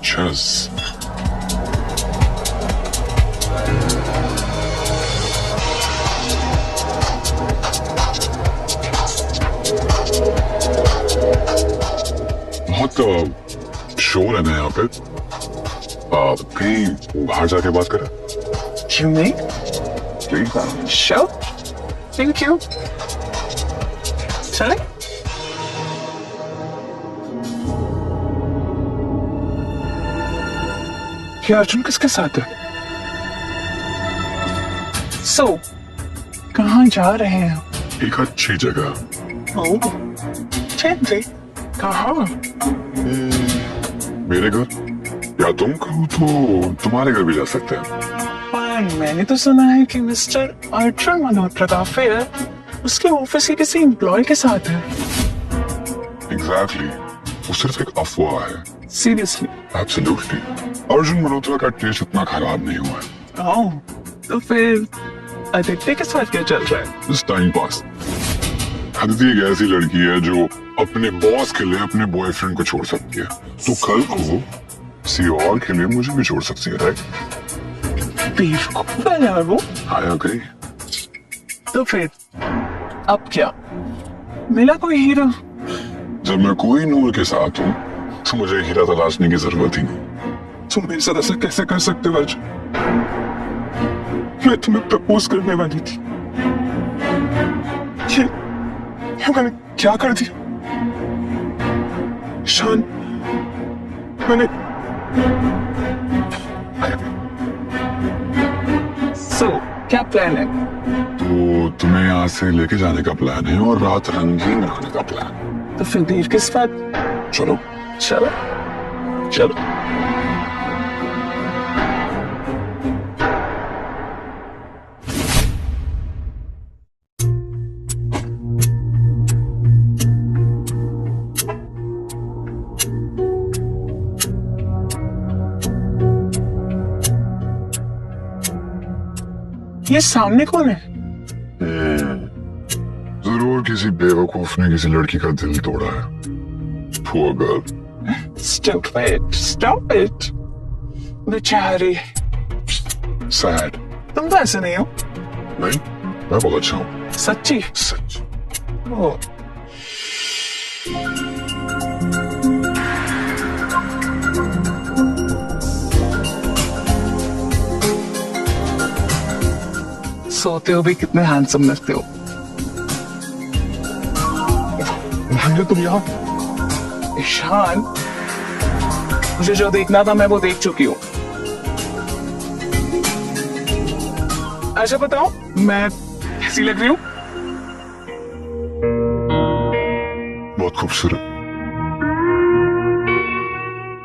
Cheers. बहुत शोर है ना यहाँ पे। कहीं बाहर जाके बात करें? You may? Please. Sure. Thank you. चले? ये अर्जुन किसके साथ है? So, कहाँ जा रहे हैं? एक अच्छी जगह। ओह, ठीक है। कहाँ? मेरे घर, या तुम कहो तो तुम्हारे घर भी जा सकते हैं। पर मैंने तो सुना है कि मिस्टर अर्जुन मल्होत्रा का अफेयर उसके ऑफिस के किसी एम्प्लॉय के साथ है। एग्जैक्टली, वो सिर्फ एक अफवाह है। सीरियसली? एब्सोल्युटली। अर्जुन मल्होत्रा का टेस्ट इतना खराब नहीं हुआ है। ओह, तो फिर आदित्य के साथ क्या चल रहा है? इस टाइम पास। अदिति एक ऐसी लड़की है जो अपने बॉस के लिए अपने बॉयफ्रेंड को छोड़ सकती है, तो कल को किसी और के लिए मुझे भी छोड़ सकती है, राइट? बेवकूफ है यार वो। I agree. तो फिर अब क्या? मिला कोई हीरो? जब मैं कोई नूर के साथ हूँ तो मुझे हीरा तलाशने की जरूरत ही नहीं। तुम मेरे साथ ऐसा कैसे कर सकते हो अर्जुन? मैं तुम्हें प्रपोज करने वाली थी। ये मैंने क्या कर दिया? शान, मैंने So, क्या प्लान है? तो तुम्हें यहाँ से लेके जाने का प्लान है और रात रंगीन बनाने का प्लान। तो फिर देर किस बात? चलो चलो चलो। ये सामने कौन है? जरूर किसी बेवकूफ ने किसी लड़की का दिल तोड़ा है। Poor girl. Stupid, stop it. बेचारी। Sad. तुम तो ऐसे नहीं हो। नहीं, मैं बहुत अच्छा हूँ। सच्ची? सच। ओ, सोते हो भी कितने हैंडसम लगते हो। भांजा तुम यहाँ? ईशान, मुझे जो देखना था मैं वो देख चुकी हूँ। अच्छा बताओ, मैं कैसी लग रही हूँ? बहुत खूबसूरत।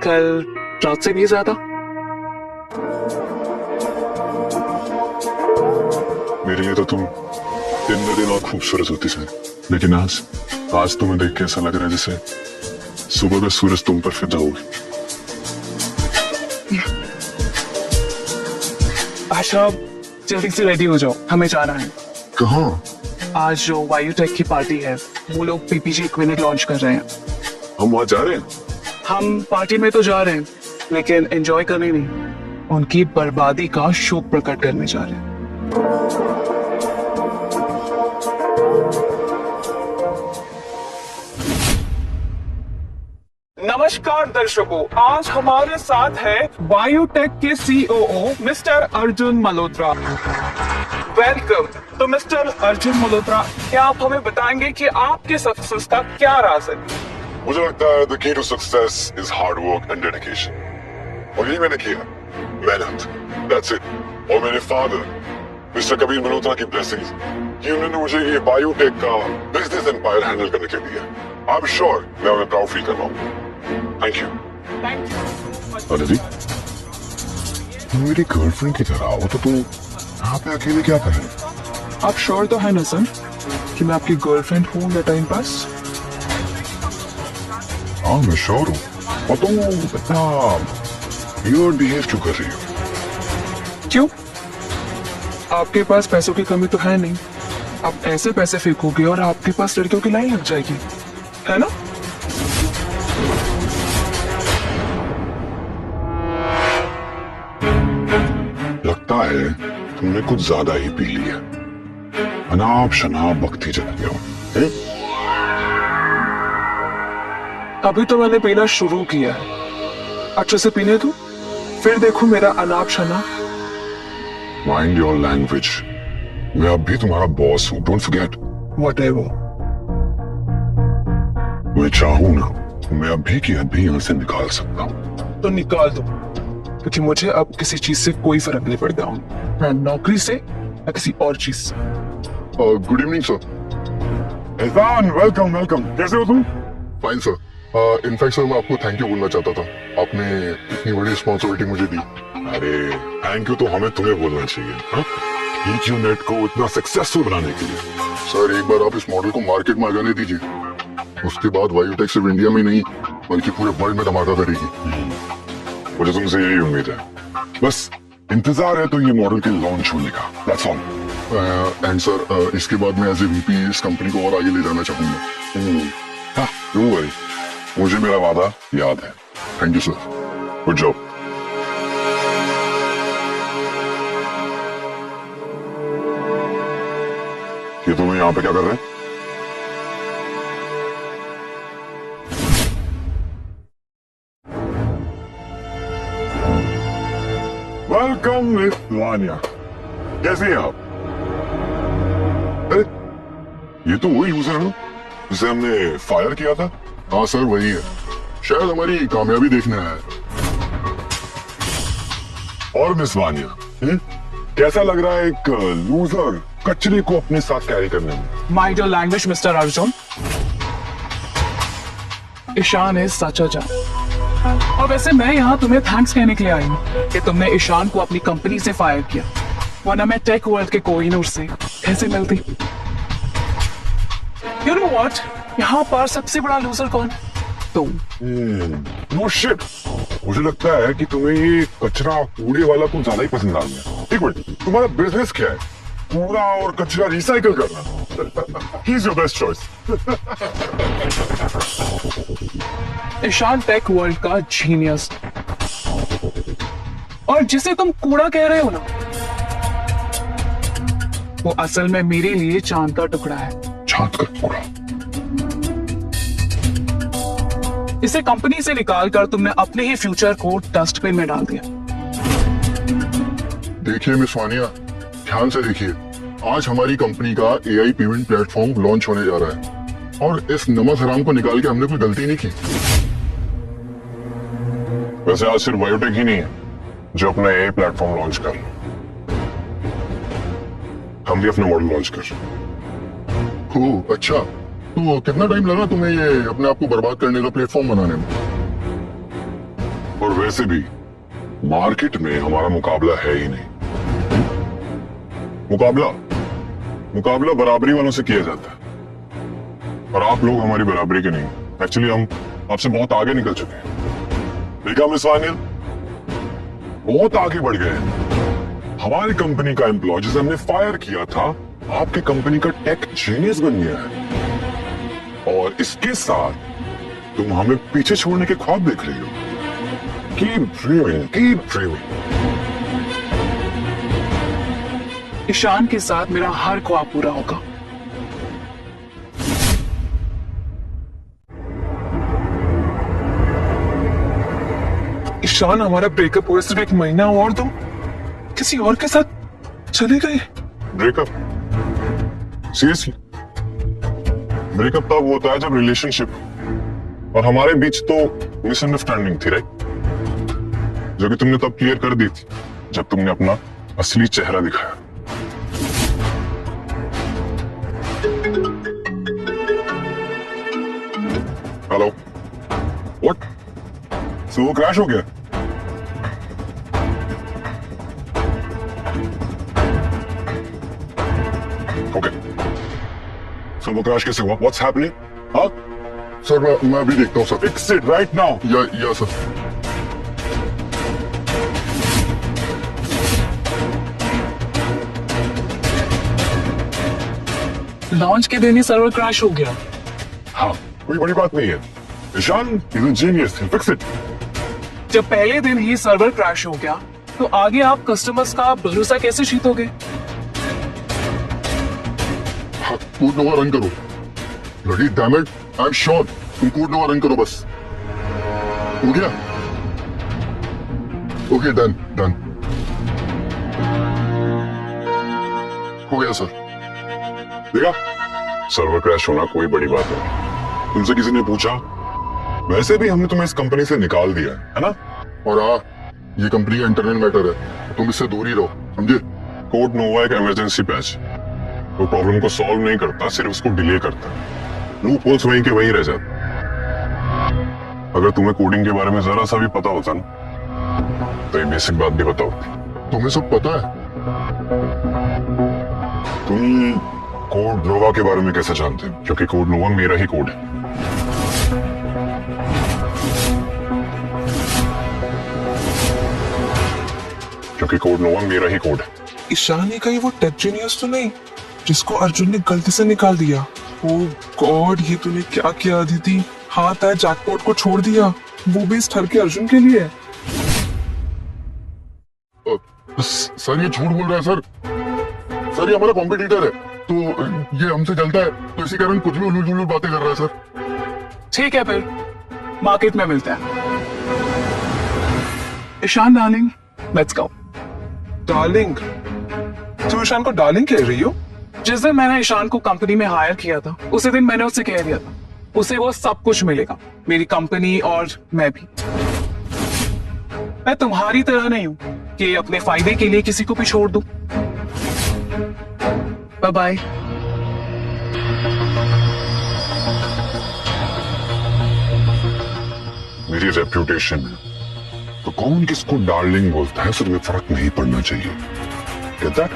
कल रात से भी ज्यादा। मेरे लिए तो तुम दिन ब दिन और खूबसूरत होती है, लेकिन आज तुम्हें देख के ऐसा लग रहा है जैसे सुबह का सूरज तुम पर फिदा होगी। अच्छा, जल्दी से रेडी हो जाओ, हमें जाना है। कहाँ? आज जो वायुटेक की पार्टी है, वो लोग पीपीजी इक्विपमेंट लॉन्च कर रहे हैं। हम वहां जा रहे हैं? हम पार्टी में तो जा रहे हैं, लेकिन एंजॉय करने नहीं, उनकी बर्बादी का शोक प्रकट करने जा रहे हैं। नमस्कार दर्शकों, आज हमारे साथ है वायुटेक के CEO mister Arjun Malhotra. Welcome. तो मिस्टर अर्जुन मल्होत्रा, क्या आप हमें बताएंगे कि आपके सक्सेस का क्या राज है? मुझे लगता है the key to success is hard work and dedication. और यही मैंने किया, मेहनत। That's it. और मेरे फादर मिस्टर कबीर मल्होत्रा की ब्लेसिंग्स, कि उन्होंने मुझे ये बायोटेक का बिजनेस एम्पायर हैंडल करने के लिए आई एम श्योर मैं उन्हें प्राउड फील कर रहा हूँ। Thank you. Thank you. Aditi, तुम मेरी गर्लफ्रेंड की तरह हो तो तुम यहाँ पे अकेले क्या कर रहे हो? आप श्योर तो है ना सर? कि मैं आपकी गर्लफ्रेंड हूँ या टाइम पास? हाँ मैं श्योर हूँ। और तुम इतना वियर्ड बिहेव क्यों कर रही हो? क्यों? आपके पास पैसों की कमी तो है नहीं। आप ऐसे पैसे फेंकोगे और आपके पास लड़कियों की लाइन लग जाएगी, है ना? लगता है तुमने कुछ ज्यादा ही पी लिया। अनाप शनाप बकती चल गया हो। अभी तो मैंने पीना शुरू किया है, अच्छे से पीने दो, फिर देखो मेरा अनाप शनाप। Mind your language. मैं अब भी तुम्हारा बॉस हूँ, डोंट फॉरगेट। Whatever. मैं चाहूँ ना तो मैं अभी की अभी यहाँ से निकाल सकता हूँ। तो निकाल दो, क्योंकि मुझे अब किसी चीज से कोई फर्क नहीं पड़ता हूँ, ना नौकरी से या किसी और चीज से। Good evening sir. एहसान, वेलकम वेलकम। कैसे हो तुम? Fine sir. इनफैक्ट सर मैं आपको थैंक यू बोलना चाहता था, आपने इतनी बड़ी रिस्पॉन्सिबिलिटी मुझे दी। अरे थैंक यू तो हमें तुम्हें बोलना चाहिए। हाँ? EQNet को इतना सक्सेसफुल बनाने के लिए। सर एक बार आप इस मॉडल को मार्केट में आ जाने दीजिए, उसके बाद वायुटेक सिर्फ इंडिया में नहीं बल्कि पूरे वर्ल्ड में धमाका करेगी। मुझे तुमसे यही उम्मीद है। बस इंतजार है तो ये मॉडल के लॉन्च होने का। That's all. एंड सर इसके बाद मैं एज ए VP इस कंपनी को और आगे ले जाना चाहूंगा। हाँ, don't worry. मुझे मेरा वादा याद है। Thank you sir. Good job. ये तुम्हें यहाँ पे क्या कर रहे हैं? Welcome miss Vaniya. कैसे हैं आप? अरे ये तो वही यूजर है ना जिसे हमने फायर किया था। हाँ सर वही है, शायद हमारी कामयाबी देखने आया है। और मिस वानिया, कैसा लग रहा है एक लूजर कचरे को अपने साथ कैरी करने में? Mind your language, Mr. Arjun. Ishan है सचा जान। और वैसे मैं यहाँ तुम्हें थैंक्स कहने के लिए आई हूँ कि तुमने ईशान को अपनी कंपनी से फायर किया, वरना मैं टेक वर्ल्ड के कोहिनूर से कैसे मिलती। You know what? यहाँ पर सबसे बड़ा लूजर कौन? तुम। No shit. मुझे लगता है कि तुम्हें ये कचरा कूड़े वाला कुछ ज्यादा ही पसंद आ गया। एक मिनट, तुम्हारा बिजनेस क्या है? कूड़ा और कचरा रिसाइकल करना। He is your best choice. Ishaan tech world का जीनियस, और जिसे तुम कूड़ा कह रहे हो ना, वो असल में मेरे लिए चांद का टुकड़ा है। चांद का टुकड़ा? इसे कंपनी से निकालकर तुमने अपने ही फ्यूचर को डस्टबिन में डाल दिया। देखिए मिस वानिया, ध्यान से देखिए, आज हमारी कंपनी का AI पेमेंट प्लेटफॉर्म लॉन्च होने जा रहा है और इस नमक हराम को निकाल के हमने कोई गलती नहीं की। वैसे आज सिर्फ बायोटेक ही नहीं है जो अपना AI प्लेटफॉर्म लॉन्च कर रहा है। हम भी अपना मॉडल लॉन्च कर रहे हैं। ओह अच्छा, तो कितना टाइम लगा तुम्हें ये अपने आप को बर्बाद करने का प्लेटफॉर्म बनाने में? और वैसे भी मार्केट में हमारा मुकाबला है ही नहीं। मुकाबला बराबरी वालों से किया जाता है, और आप लोग हमारी बराबरी के नहीं। एक्चुअली हम आपसे बहुत आगे निकल चुके हैं। देखा मिस वानिया, बहुत आगे बढ़ गए हैं। हमारी कंपनी का एम्प्लॉय जिसे हमने फायर किया था, आपकी कंपनी का टेक जीनियस बन गया है, और इसके साथ तुम हमें पीछे छोड़ने के ख्वाब देख रही हो। Keep dreaming. ईशान के साथ मेरा हर ख्वाब पूरा होगा। ईशान, हमारा ब्रेकअप हुए सिर्फ 1 महीना और तुम किसी और के साथ चले गए। ब्रेकअप? सीरियसली? ब्रेकअप तब होता है जब रिलेशनशिप और हमारे बीच तो मिसअंडरस्टैंडिंग थी, राइट? जो कि तुमने तब क्लियर कर दी थी जब तुमने अपना असली चेहरा दिखाया। Hello, what? सो वो क्रैश हो गया? ओके, सर्वर क्रैश कैसे हुआ? What's happening? हाँ? सर मैं अभी देखता हूँ sir. Fix it right now. या सर। लॉन्च के दिन ही सर्वर क्रैश हो गया। हाँ, कोई बड़ी बात नहीं है। Ishaan is a genius, fix it. जब पहले दिन ही सर्वर क्रैश हो गया तो आगे आप कस्टमर्स का भरोसा कैसे जीतोगे? हाँ, कोड नोवा रन करो। Bloody damn it, I am sure. तुम कोड नोवा रन करो बस। हो गया? Okay, done. हो गया सर। देखा, सर्वर क्रैश होना कोई बड़ी बात नहीं। तुमसे किसी ने पूछा? वैसे भी हमने तुम्हें इस कंपनी से निकाल दिया है ना? और ये कंपनी का इंटरनल मैटर है, तुम इससे दूर ही रहो, समझे? कोड नोवा एक इमरजेंसी पैच है। वो प्रॉब्लम को सॉल्व नहीं करता, सिर्फ उसको डिले करता है। लूप होल्स वहीं के वहीं रह जाते। अगर तुम्हें कोडिंग के बारे में जरा सा भी पता होता ना, तो ये बेसिक बात भी पता होती। तुम्हें सब पता है? तुम कोड नोवा के बारे में कैसे जानते हो? क्योंकि कोड नोवा मेरा ही कोड है। क्योंकि कोड नोवा मेरा ही कोड है। ईशान ही कहीं वो टेक जीनियस तो नहीं जिसको अर्जुन ने गलती से निकाल दिया? ओ गॉड, ये तूने क्या किया अदिति? हाथ आए जैकपॉट को छोड़ दिया, वो भी इस ठर के अर्जुन के लिए। सर ये झूठ बोल रहा है सर। सर ये हमारा कॉम्पिटिटर है, तो ये हमसे जलता है, तो इसी कारण कुछ भी उलूल जुलूल बातें कर रहा है सर। ठीक है, फिर मार्केट में मिलते हैं। Ishaan darling, let's go. Darling? तुम ईशान को डार्लिंग कह रही हो? जिस दिन मैंने ईशान को कंपनी में हायर किया था, उसी दिन मैंने उससे कह दिया था उसे वो सब कुछ मिलेगा, मेरी कंपनी और मैं भी। मैं तुम्हारी तरह नहीं हूं कि अपने फायदे के लिए किसी को भी छोड़ दूं। Bye bye. मेरी रेप्यूटेशन है, तो कौन किसको डार्लिंग बोलता है उससे तुम्हें फर्क नहीं पड़ना चाहिए। Get that?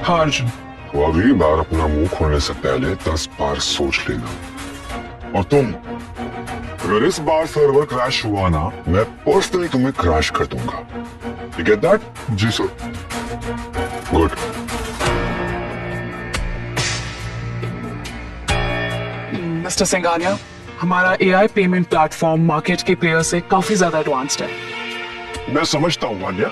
हाँ अर्जुन। तो अगली बार अपना मुंह खोलने से पहले 10 बार सोच लेना। और तुम, अगर इस बार सर्वर क्रैश हुआ ना, मैं पर्सनली तुम्हें क्रैश कर दूंगा। You get that? जी सर। Good. मिस्टर सिंघानिया, हमारा एआई पेमेंट प्लेटफॉर्म मार्केट के प्लेयर से काफी ज्यादा एडवांस्ड है। मैं समझता हूँ वान्या,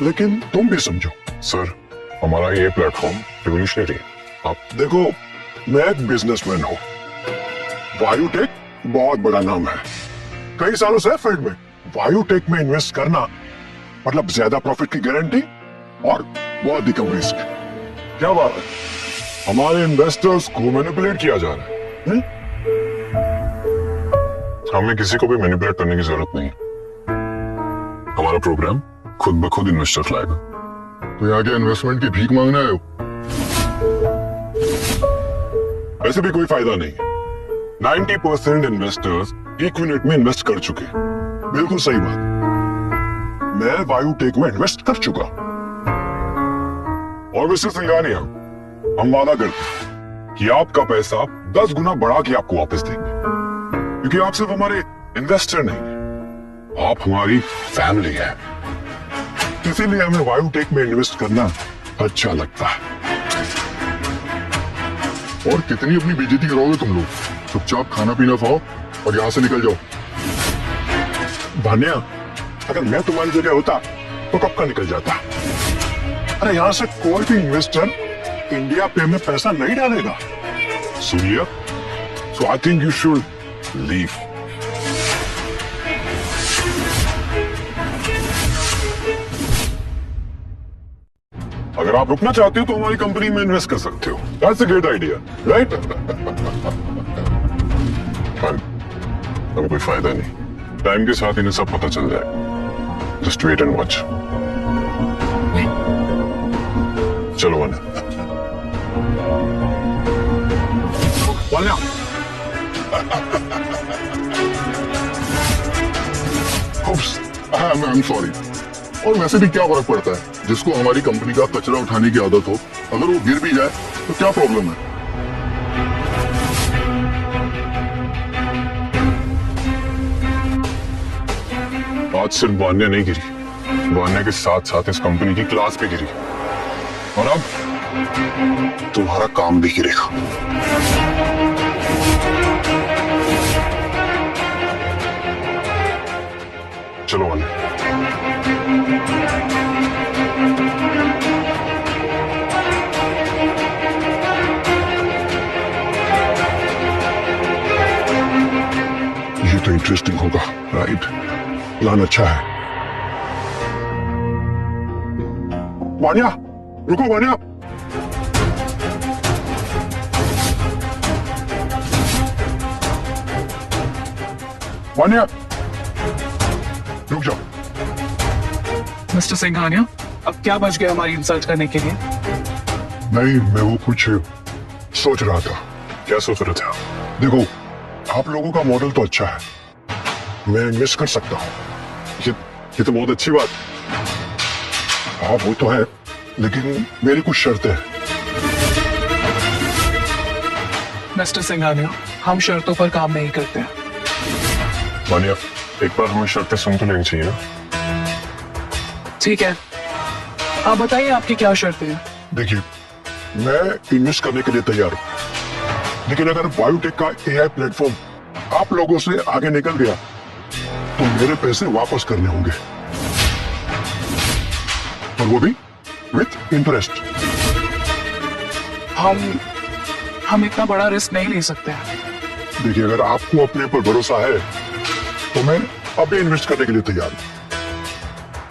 लेकिन तुम भी समझो। सर, हमारा ये प्लेटफॉर्म रिवोल्यूशनरी है। आप देखो, मैं एक बिजनेसमैन हूँ। वायुटेक बहुत बड़ा नाम है, कई सालों से फील्ड में। वायुटेक में इन्वेस्ट करना मतलब ज्यादा प्रॉफिट की गारंटी और बहुत ही कम रिस्क। क्या बात है, हमारे इन्वेस्टर्स को मैनिपुलेट किया जा रहा है। हमें किसी को भी मैनिपुलेट करने की जरूरत नहीं। हमारा प्रोग्राम खुद ब खुद इन्वेस्टर्स लाएगा। तो यहाँ के इन्वेस्टमेंट की भीख मांगने आए हो? वैसे भी कोई फायदा नहीं। 90% इन्वेस्टर्स इक्विनेट में इन्वेस्ट कर चुके। बिल्कुल सही बात। मैं वायुटेक में इन्वेस्ट कर चुका। और मिस्टर सिंघानिया, हम वादा करते हैं कि आपका पैसा 10 गुना बढ़ा के आपको वापस देंगे, क्योंकि आप सिर्फ हमारे इन्वेस्टर नहीं, आप हमारी फैमिली है। इसीलिए हमें वायुटेक में इन्वेस्ट करना अच्छा लगता है। और कितनी अपनी बेइज्जती करोगे तुम लोग? चुपचाप खाना पीना खाओ और यहाँ से निकल जाओ। भान्या, अगर मैं तुम्हारी जगह होता तो कब का निकल जाता। अरे यहाँ से कोई भी इन्वेस्टर इंडिया पे में पैसा नहीं डालेगा। सुनिए, so I think you should leave. अगर आप रुकना चाहते हो तो हमारी कंपनी में इन्वेस्ट कर सकते हो। That's a great idea, right? अब कोई फायदा नहीं, टाइम के साथ इन्हें सब पता चल जाएगा। Just wait and watch. चलो Vanya. Vanya, I am sorry. और वैसे भी क्या फर्क पड़ता है, जिसको हमारी कंपनी का कचरा उठाने की आदत हो, अगर वो गिर भी जाए तो क्या प्रॉब्लम है? आज सिर्फ वान्या नहीं गिरी, वान्या के साथ साथ इस कंपनी की क्लास भी गिरी, और अब तुम्हारा काम भी गिरेगा। चलो वान्या। ये तो इंटरेस्टिंग होगा, राइट? प्लान अच्छा है। वान्या, रुको वान्या। वान्या, रुक जाओ। मिस्टर सिंघानिया, अब क्या बच गया हमारी इंसल्ट करने के लिए? नहीं, मैं वो कुछ सोच रहा था। क्या सोच रहे थे आप? देखो, आप लोगों का मॉडल तो अच्छा है, मैं मिस कर सकता हूँ, ये तो बहुत अच्छी बात। हाँ वो तो है, लेकिन मेरी कुछ शर्तें हैं। मिस्टर सिंघानिया, हम शर्तों पर काम नहीं करते हैं। वान्या, एक बार हमें शर्तें सुन तो लेनी चाहिए ना। ठीक है, आप बताइए आपकी क्या शर्तें हैं? देखिए, मैं इन्वेस्ट करने के लिए तैयार हूँ, लेकिन अगर बायोटेक का एआई प्लेटफॉर्म आप लोगों से आगे निकल गया तो मेरे पैसे वापस करने होंगे, और वो भी विथ इंटरेस्ट। हम इतना बड़ा रिस्क नहीं ले सकते हैं। देखिए, अगर आपको अपने पर भरोसा है तो मैं अभी इन्वेस्ट करने के लिए तैयार हूं।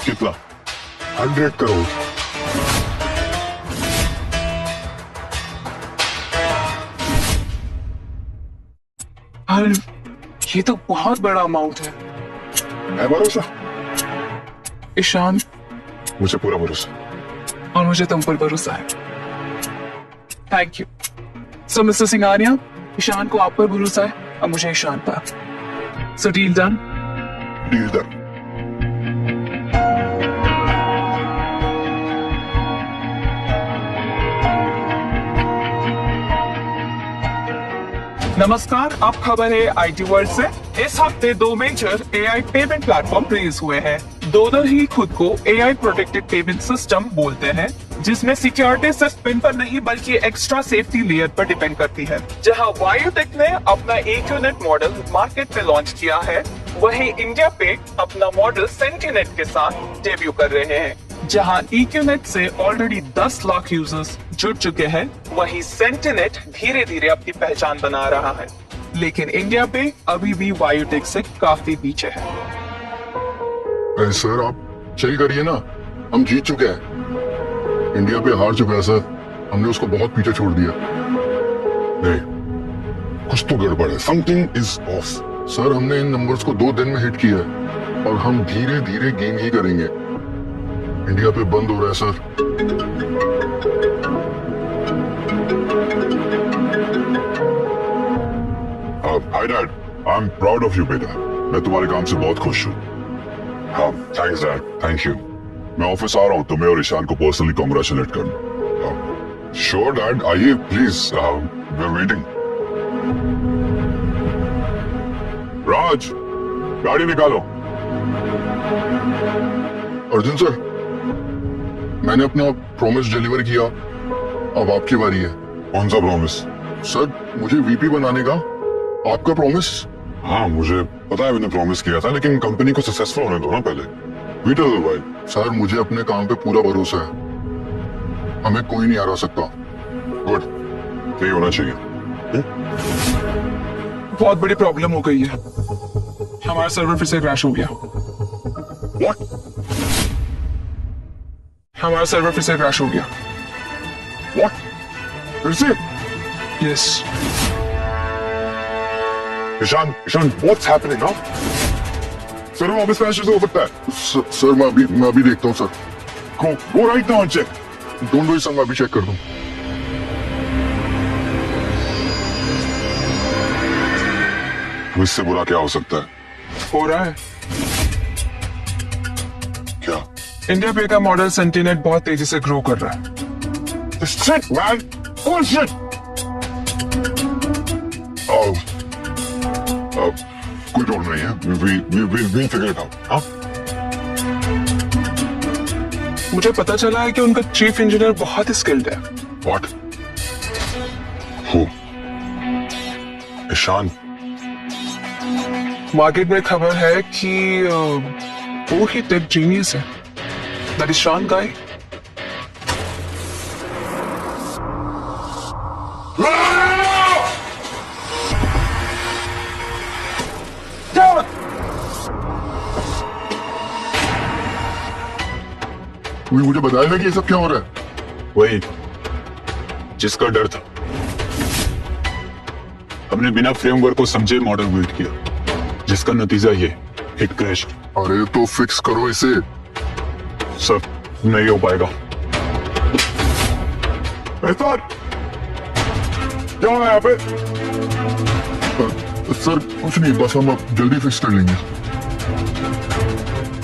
कितना? 100 करोड़। अरे, ये तो बहुत बड़ा अमाउंट है। है भरोसा? ईशान, मुझे पूरा भरोसा। और मुझे तुम पर भरोसा है। Thank you. So mister Singhania, Ishaan को आप पर भरोसा है और मुझे ईशान पर। So deal done. Deal done. नमस्कार, अब खबर है आईटी वर्ल्ड से। इस हफ्ते 2 major AI payment platform release हुए हैं। दोनों ही खुद को एआई प्रोटेक्टेड पेमेंट सिस्टम बोलते हैं, जिसमें सिक्योरिटी सिर्फ पिन पर नहीं बल्कि एक्स्ट्रा सेफ्टी लेयर पर डिपेंड करती है। जहां बायोटेक ने अपना EQNet मॉडल मार्केट में लॉन्च किया है, वहीं इंडिया पे अपना मॉडल सेंटिनेट के साथ डेब्यू कर रहे हैं। जहां EQNet से ऑलरेडी 10 लाख यूजर्स जुड़ चुके हैं, वहीं सेंटिनेट धीरे धीरे अपनी पहचान बना रहा है, लेकिन इंडिया पे अभी भी बायोटेक से काफी पीछे है। अरे सर, आप चिल करिए ना, हम जीत चुके हैं। इंडिया पे हार चुका है सर, हमने उसको बहुत पीछे छोड़ दिया। नहीं, कुछ तो गड़बड़ है, समथिंग इज ऑफ। सर, हमने इन नंबर्स को 2 दिन में हिट किया है और हम धीरे धीरे गेन ही करेंगे। इंडिया पे बंद हो रहा है sir. Hi dad, I am proud of you बेटा। मैं तुम्हारे काम से बहुत खुश हूँ। हाँ, थैंक्स डैड, थैंक यू। मैं ऑफिस आ रहा हूँ, तुम्हें और ईशान को पर्सनली कांग्रेचुलेट करना। श्योर डैड, आइए प्लीज, वी आर वेटिंग। राज, गाड़ी निकालो। अर्जुन सर, मैंने अपना प्रॉमिस डिलीवर किया, अब आपकी बारी है। कौन सा प्रॉमिस? सर, मुझे वीपी बनाने का आपका प्रॉमिस। हाँ, मुझे पता है मैंने प्रॉमिस किया था, लेकिन कंपनी को सक्सेसफुल होने दो ना पहले। वीटर दो भाई। सर, मुझे अपने काम पे पूरा भरोसा है, हमें कोई नहीं हरा सकता। गुड, यही होना चाहिए। बहुत बड़ी प्रॉब्लम हो गई है, हमारा सर्वर फिर से क्रैश हो गया। What? हमारा सर्वर फिर से क्रैश हो गया। What? फिर से? Yes. Ishaan, what's happening now? Sir, वापस क्रैश हो सकता है। सर, मैं अभी देखता हूँ sir. Go right now and check. Don't do it sir, मैं अभी चेक कर दूँ। इससे बुरा क्या हो सकता है? हो रहा है। क्या? इंडिया पे का मॉडल सेंटिनेट बहुत तेजी से ग्रो कर रहा है। Shit, man! Bullshit! कोई प्रॉब्लम नहीं है। We'll figure it out. हाँ? मुझे पता चला है कि उनका चीफ इंजीनियर बहुत ही स्किल्ड है। व्हाट? हु? ईशान? मार्केट में खबर है कि वो ही टेक जीनियस है। दैट ईशान गाय। तुम्हें मुझे बताया कि ये सब क्या हो रहा है? वही जिसका डर था। हमने बिना फ्रेमवर्क को समझे मॉडल बिल्ड किया, जिसका नतीजा ये हिट क्रैश। अरे तो फिक्स करो इसे। सर नहीं हो पाएगा। एहसान, क्या है यहाँ पे? सर कुछ नहीं, बस हम अब जल्दी फिक्स कर लेंगे।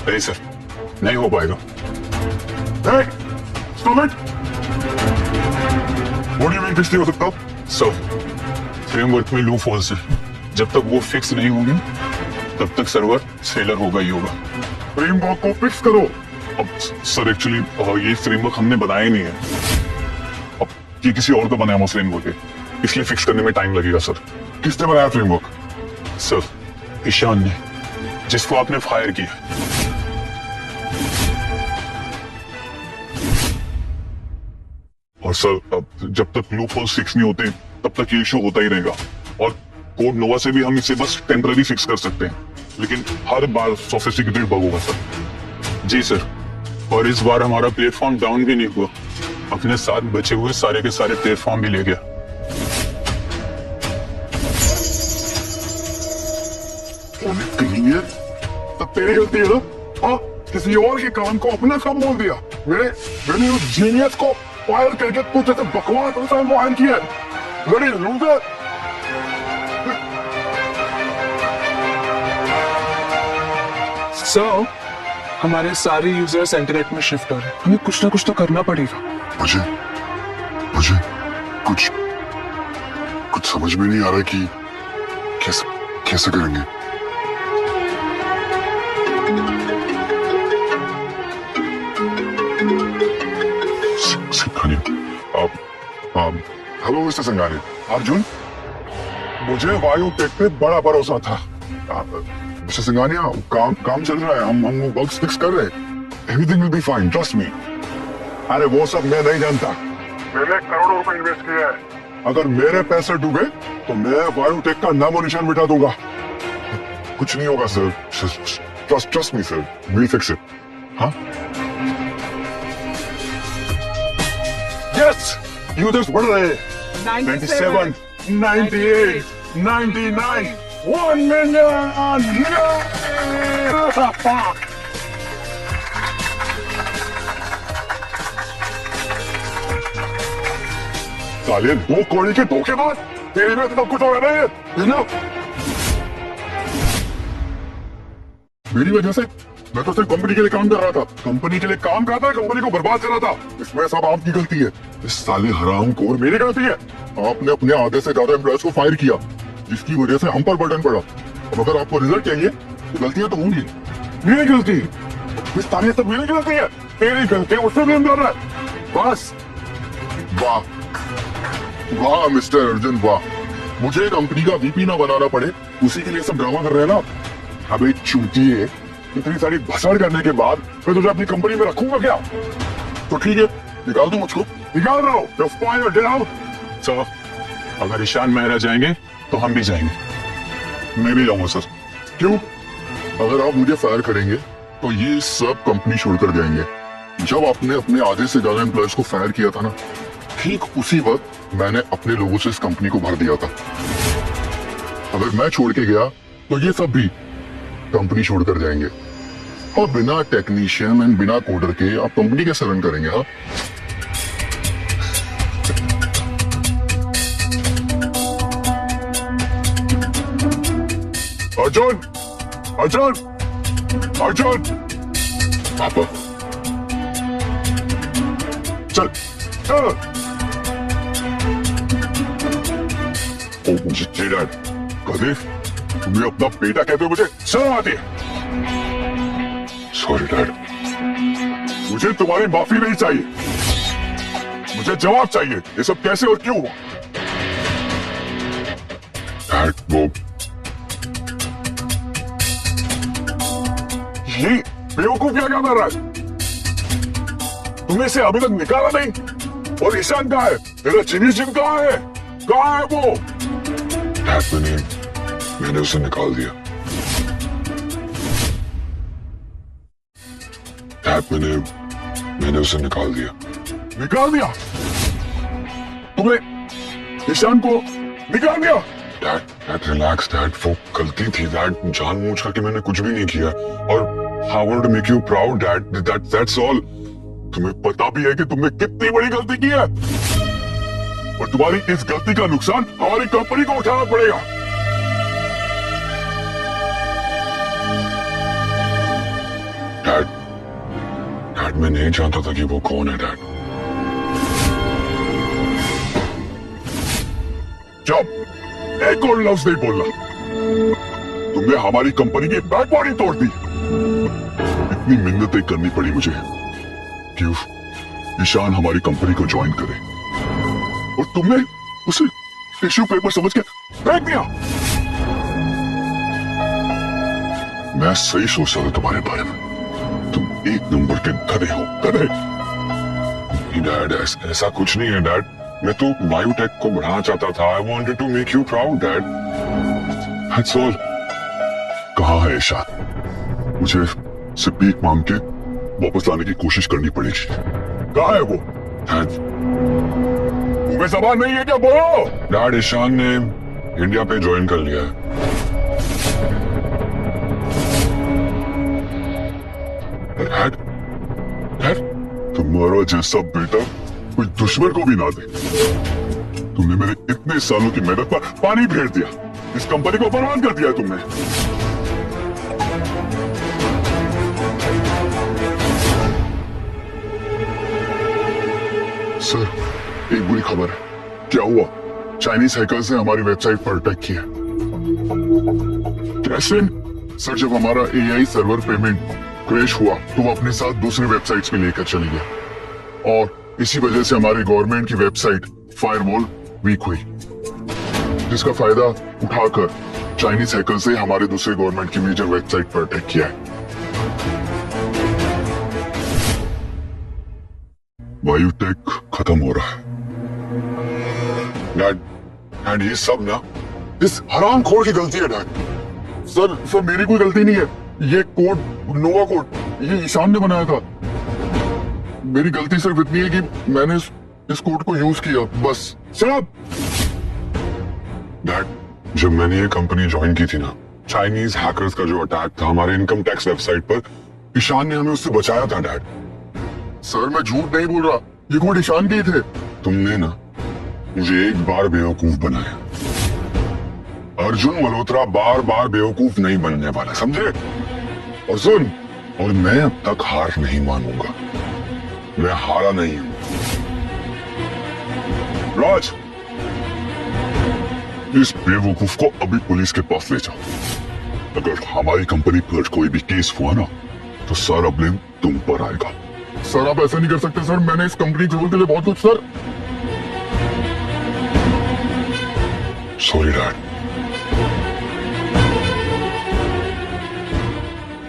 नहीं सर, नहीं हो पाएगा। Hey, stop it! What do you mean fix नहीं हो सकता? सर फ्रेमवर्क में लूप होल्स है, जब तक वो फिक्स नहीं होंगे तब तक सर्वर फेलर होगा ही होगा। फ्रेमवर्क को फिक्स करो। अब सर एक्चुअली ये फ्रेमवर्क हमने बनाया ही नहीं है। अब ये किसी और का बनाया हुआ फ्रेमवर्क है, इसलिए फिक्स करने में टाइम लगेगा सर। किसने बनाया फ्रेमवर्क? सर ईशान ने, जिसको आपने फायर किया। और सर अब जब तक लूप होल्स फिक्स नहीं होते तब तक ये इशू होता ही रहेगा। और कोड नोवा से भी हम इसे बस टेम्पररी फिक्स कर सकते हैं, लेकिन हर बार सोफिस्टिकेटेड बग होगा सर। जी सर, और इस बार हमारा प्लेटफॉर्म डाउन भी नहीं हुआ, अपने साथ बचे हुए सारे के सारे प्लेटफॉर्म भी ले गया। क्लियर? तब तेरी गलती है ना? हाँ, किसी और के काम को अपना काम बोल दिया। मैंने उस जीनियस को फायर करके कुछ ऐसे बकवास इंसान को हायर किया है। Bloody loser! सो हमारे सारे यूजर्स इंटरनेट में शिफ्ट हो रहे हैं, हमें कुछ ना कुछ तो करना पड़ेगा। मुझे कुछ समझ में नहीं आ रहा कि कैसे करेंगे। Hello mister संगानी। अर्जुन, मुझे बायोटेक पे बड़ा भरोसा था। मिस्टर संगानिया, काम चल रहा है, हम वो बग्स फिक्स कर रहे हैं। Everything will be fine, trust me. अरे वो सब मैं नहीं जानता। मैंने करोड़ों रुपए इन्वेस्ट किया है। अगर मेरे पैसे डूबे तो मैं बायोटेक का नामो निशान मिटा दूंगा। कुछ नहीं होगा sir, trust me sir, will fix it. हाँ, यस, यूजर्स बढ़ रहे हैं। 97, 98, 99, 1 million! Fuck! साले दो कौड़ी के धोखेबाज, तेरे में इतना कुछ हो रहा है, मेरी वजह से। मैं तो सिर्फ कंपनी के लिए काम कर रहा था, कंपनी के लिए काम कर रहा था, कंपनी को बर्बाद कर रहा था। इसमें सब आपकी गलती है। इस साले हरामखोर, मेरी गलती है। आपने अपने आधे से ज्यादा एम्प्लॉयज को फायर किया, जिसकी वजह से हम पर बर्डन पड़ा। अब अगर आपको रिजल्ट चाहिए तो गलतियां तो होंगी। मेरी गलती, इस साले सब मेरी गलती है। तेरी गलती उससे ब्लेम कर रहा है। बस वाह वाह मिस्टर अर्जुन, वाह। मुझे कंपनी का वीपी ना बनाना पड़े, उसी के लिए सब ड्रामा कर रहे हैं ना। अबे चूतिए, इतनी सारी भसड़ करने के बाद मैं तुझे अपनी कंपनी में रखूंगा क्या? तो ठीक है, निकाल दो मुझको, निकाल रहा हूँ। सर अगर ईशान मेहरा जाएंगे तो हम भी जाएंगे। मैं भी जाऊंगा सर। क्यों? अगर आप मुझे फायर करेंगे तो ये सब कंपनी छोड़कर जाएंगे। जब आपने अपने आधे से ज्यादा एम्प्लॉयज को फायर किया था ना, ठीक उसी वक्त मैंने अपने लोगों से इस कंपनी को भर दिया था। अगर मैं छोड़ के गया तो ये सब भी कंपनी छोड़कर जाएंगे। और बिना टेक्नीशियन एंड बिना कोडर के आप कंपनी कैसे रन करेंगे? हाँ, अर्जुन, अर्जुन, अर्जुन, पापा, चल चल। ओ मुझे डैड, कदीफ, तुम्हें अपना बेटा कहते हो मुझे शर्म आती है? सॉरी डैड, मुझे तुम्हारी माफी नहीं चाहिए, मुझे जवाब चाहिए। ये सब कैसे और क्यों हुआ? डैड, वो ये बेवकूफ क्या कर रहा है? तुमने इसे अभी तक निकाला नहीं। और ईशान कहाँ है? तेरा चिनी जिम कहाँ है? कहाँ है वो? डैड, मैंने उसे निकाल दिया। डैड, मैंने उसे निकाल दिया। निकाल दिया? तुमने ईशान को निकाल दिया? डैड रिलैक्स डैड, वो गलती थी डैड, जानबूझ करके मैंने कुछ भी नहीं किया। और I want to make you proud dad, that's all. तुम्हें पता भी है कि तुमने कितनी बड़ी गलती की है, और तुम्हारी इस गलती का नुकसान हमारी कंपनी को उठाना पड़ेगा। डैड, मैं नहीं जानता था कि वो कौन है डैड। जब एक और लफ्ज नहीं बोलना। तुमने हमारी कंपनी की बैकबोन ही तोड़ दी। इतनी मिन्नतें करनी पड़ी मुझे कि ईशान हमारी कंपनी को ज्वाइन करे, और तुमने उसे टिश्यू पेपर समझ के फेंक दिया। मैं सही सोच रहा था तुम्हारे बारे में। तुम एक नंबर के गधे हो, गधे। डैड, ऐसा कुछ नहीं है डैड, मैं तो बायोटेक को बढ़ाना चाहता था। I wanted to make you proud dad, that's all. कहाँ है ईशान? मुझे से भीख मांग के वापस लाने की कोशिश करनी पड़ेगी। कहाँ है वो? डैड, तुम्हें जबान नहीं है क्या? बोलो। डैड, ईशान ने इंडिया पे ज्वाइन कर लिया है। डैड, तुम्हारा जैसा बेटा कोई दुश्मन को भी ना दे। तुमने मेरे इतने सालों की मेहनत पर पानी फेर दिया। इस कंपनी को बर्बाद कर दिया तुमने। सर, एक बुरी खबर है। क्या हुआ? चाइनीज हैकर्स ने हमारी वेबसाइट पर अटैक किया। कैसे? सर, जब हमारा एआई सर्वर पेमेंट क्रैश हुआ तो वो अपने साथ दूसरी वेबसाइट्स भी लेकर चली गया, और इसी वजह से हमारी गवर्नमेंट की वेबसाइट फायरवॉल वीक हुई, जिसका फायदा उठाकर चाइनीज हैकर्स ने हमारे दूसरे गवर्नमेंट की मेजर वेबसाइट पर अटैक किया है। बायोटेक खत्म हो रहा है। डैड, ये सब ना इस हरामखोर की गलती है डैड। सर, मेरी कोई गलती नहीं है। ये कोड, नोवा कोड, ये ईशान ने बनाया था। मेरी गलती सिर्फ इतनी है कि मैंने इस कोड को यूज किया, बस। शट! डैड, जब मैंने ये कंपनी ज्वाइन की थी ना, चाइनीज हैकर्स का जो अटैक था हमारे इनकम टैक्स वेबसाइट पर, ईशान ने हमें उससे बचाया था डैड। सर, मैं झूठ नहीं बोल रहा। ये कोड ईशान के ही थे। तुमने ना मुझे एक बार बेवकूफ बनाया। अर्जुन मल्होत्रा बार बार बेवकूफ नहीं बनने वाला, समझे? और सुन, और मैं अब तक हार नहीं मानूंगा। मैं हारा नहीं हूं। राज, इस बेवकूफ को अभी पुलिस के पास ले जाओ। अगर हमारी कंपनी पर कोई भी केस हुआ ना, तो सारा ब्लेम तुम पर आएगा। सर, आप ऐसा नहीं कर सकते सर। मैंने इस कंपनी ग्रोथ के लिए बहुत कुछ। Sir, sorry dad.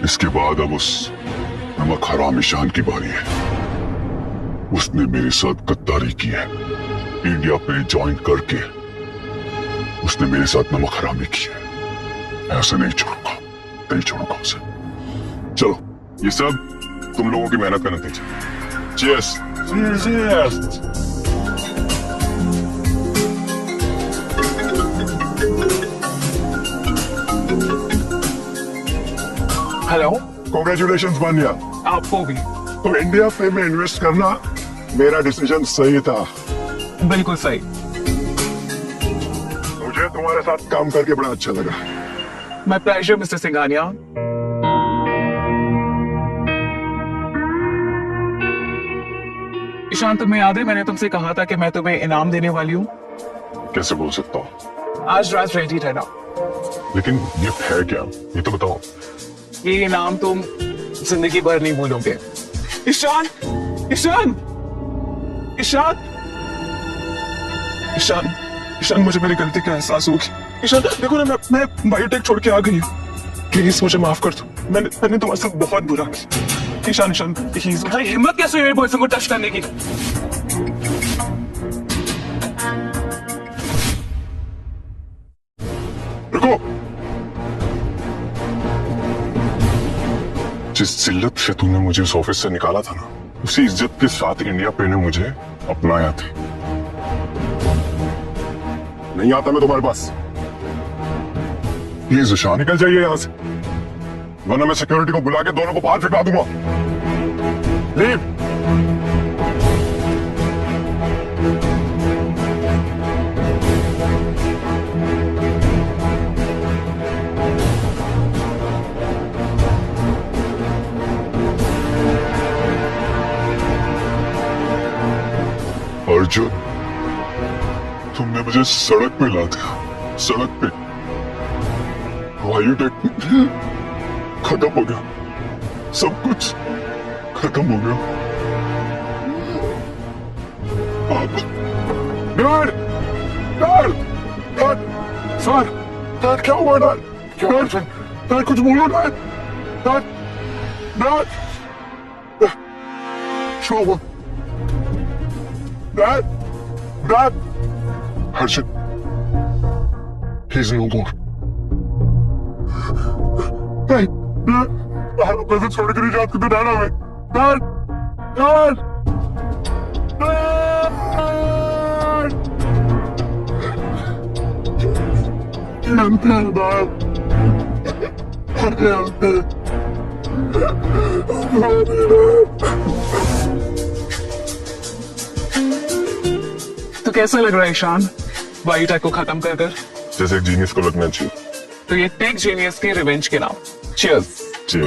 इसके बाद अब उस नमक हराम ईशान की बारी है। उसने मेरे साथ गद्दारी की है। इंडिया पे ज्वाइन करके उसने मेरे साथ नमक हरामी की है। ऐसे नहीं छोड़ूंगा उसे। चलो, ये सब तुम लोगों की मेहनत का नतीजा। चीयर्स। चीयर्स। हेलो। कॉन्ग्रेचुलेशंस बानिया। आपको भी। तो इंडिया पे में इन्वेस्ट करना मेरा डिसीजन सही था। बिल्कुल सही। मुझे तुम्हारे साथ काम करके बड़ा अच्छा लगा। My pleasure mister Singhania. Ishaan, तुम्हें याद है मैंने तुमसे कहा था कि मैं तुम्हें इनाम देने वाली हूँ? कैसे बोल सकता हूँ? आज रात रेडी रहना। लेकिन गिफ्ट है क्या, ये तो बताओ। ये इनाम तुम जिंदगी भर नहीं भूलोगे। ईशान ईशान ईशान ईशान ईशान मुझे मेरी गलती का एहसास हो गया। ईशान देखो ना, मैं बायोटेक छोड़ के आ गई हूँ। प्लीज मुझे माफ कर दो, मैंने तुम्हारे साथ बहुत बुरा किया। ईशान ईशान प्लीज। भाई हिम्मत कैसे हुई मेरे बॉयफ्रेंड को टच करने की? रुको। जिस जिल्लत से तुमने मुझे उस ऑफिस से निकाला था ना, उसी इज्जत के साथ इंडिया पे ने मुझे अपनाया था। नहीं आता मैं तुम्हारे पास। प्लीज ईशान निकल जाइए यहां से, वरना मैं सिक्योरिटी को बुला के दोनों को बाहर फेंका दूंगा। लीव। अर्जुन, तुमने मुझे सड़क पे ला दिया, सड़क पे। बायोटेक खत्म हो गया, सब कुछ खत्म हो गया। Dad, dad, dad, sir, dad क्या हुआ डैड? डैड, डैड कुछ बोलो डैड, डैड, डैड, क्या हुआ? डैड, डैड, हर्षित, he's no more. Hey, dad, dad पैसे छोड़ के नहीं जाते थे डैड हमें, डैड, डैड, तो कैसा लग रहा है ईशान, बायोटेक को खत्म कर कर? जैसे एक जीनियस को लगना चाहिए। तो ये टेक जीनियस के रिवेंज के नाम। चीयर्स। जी।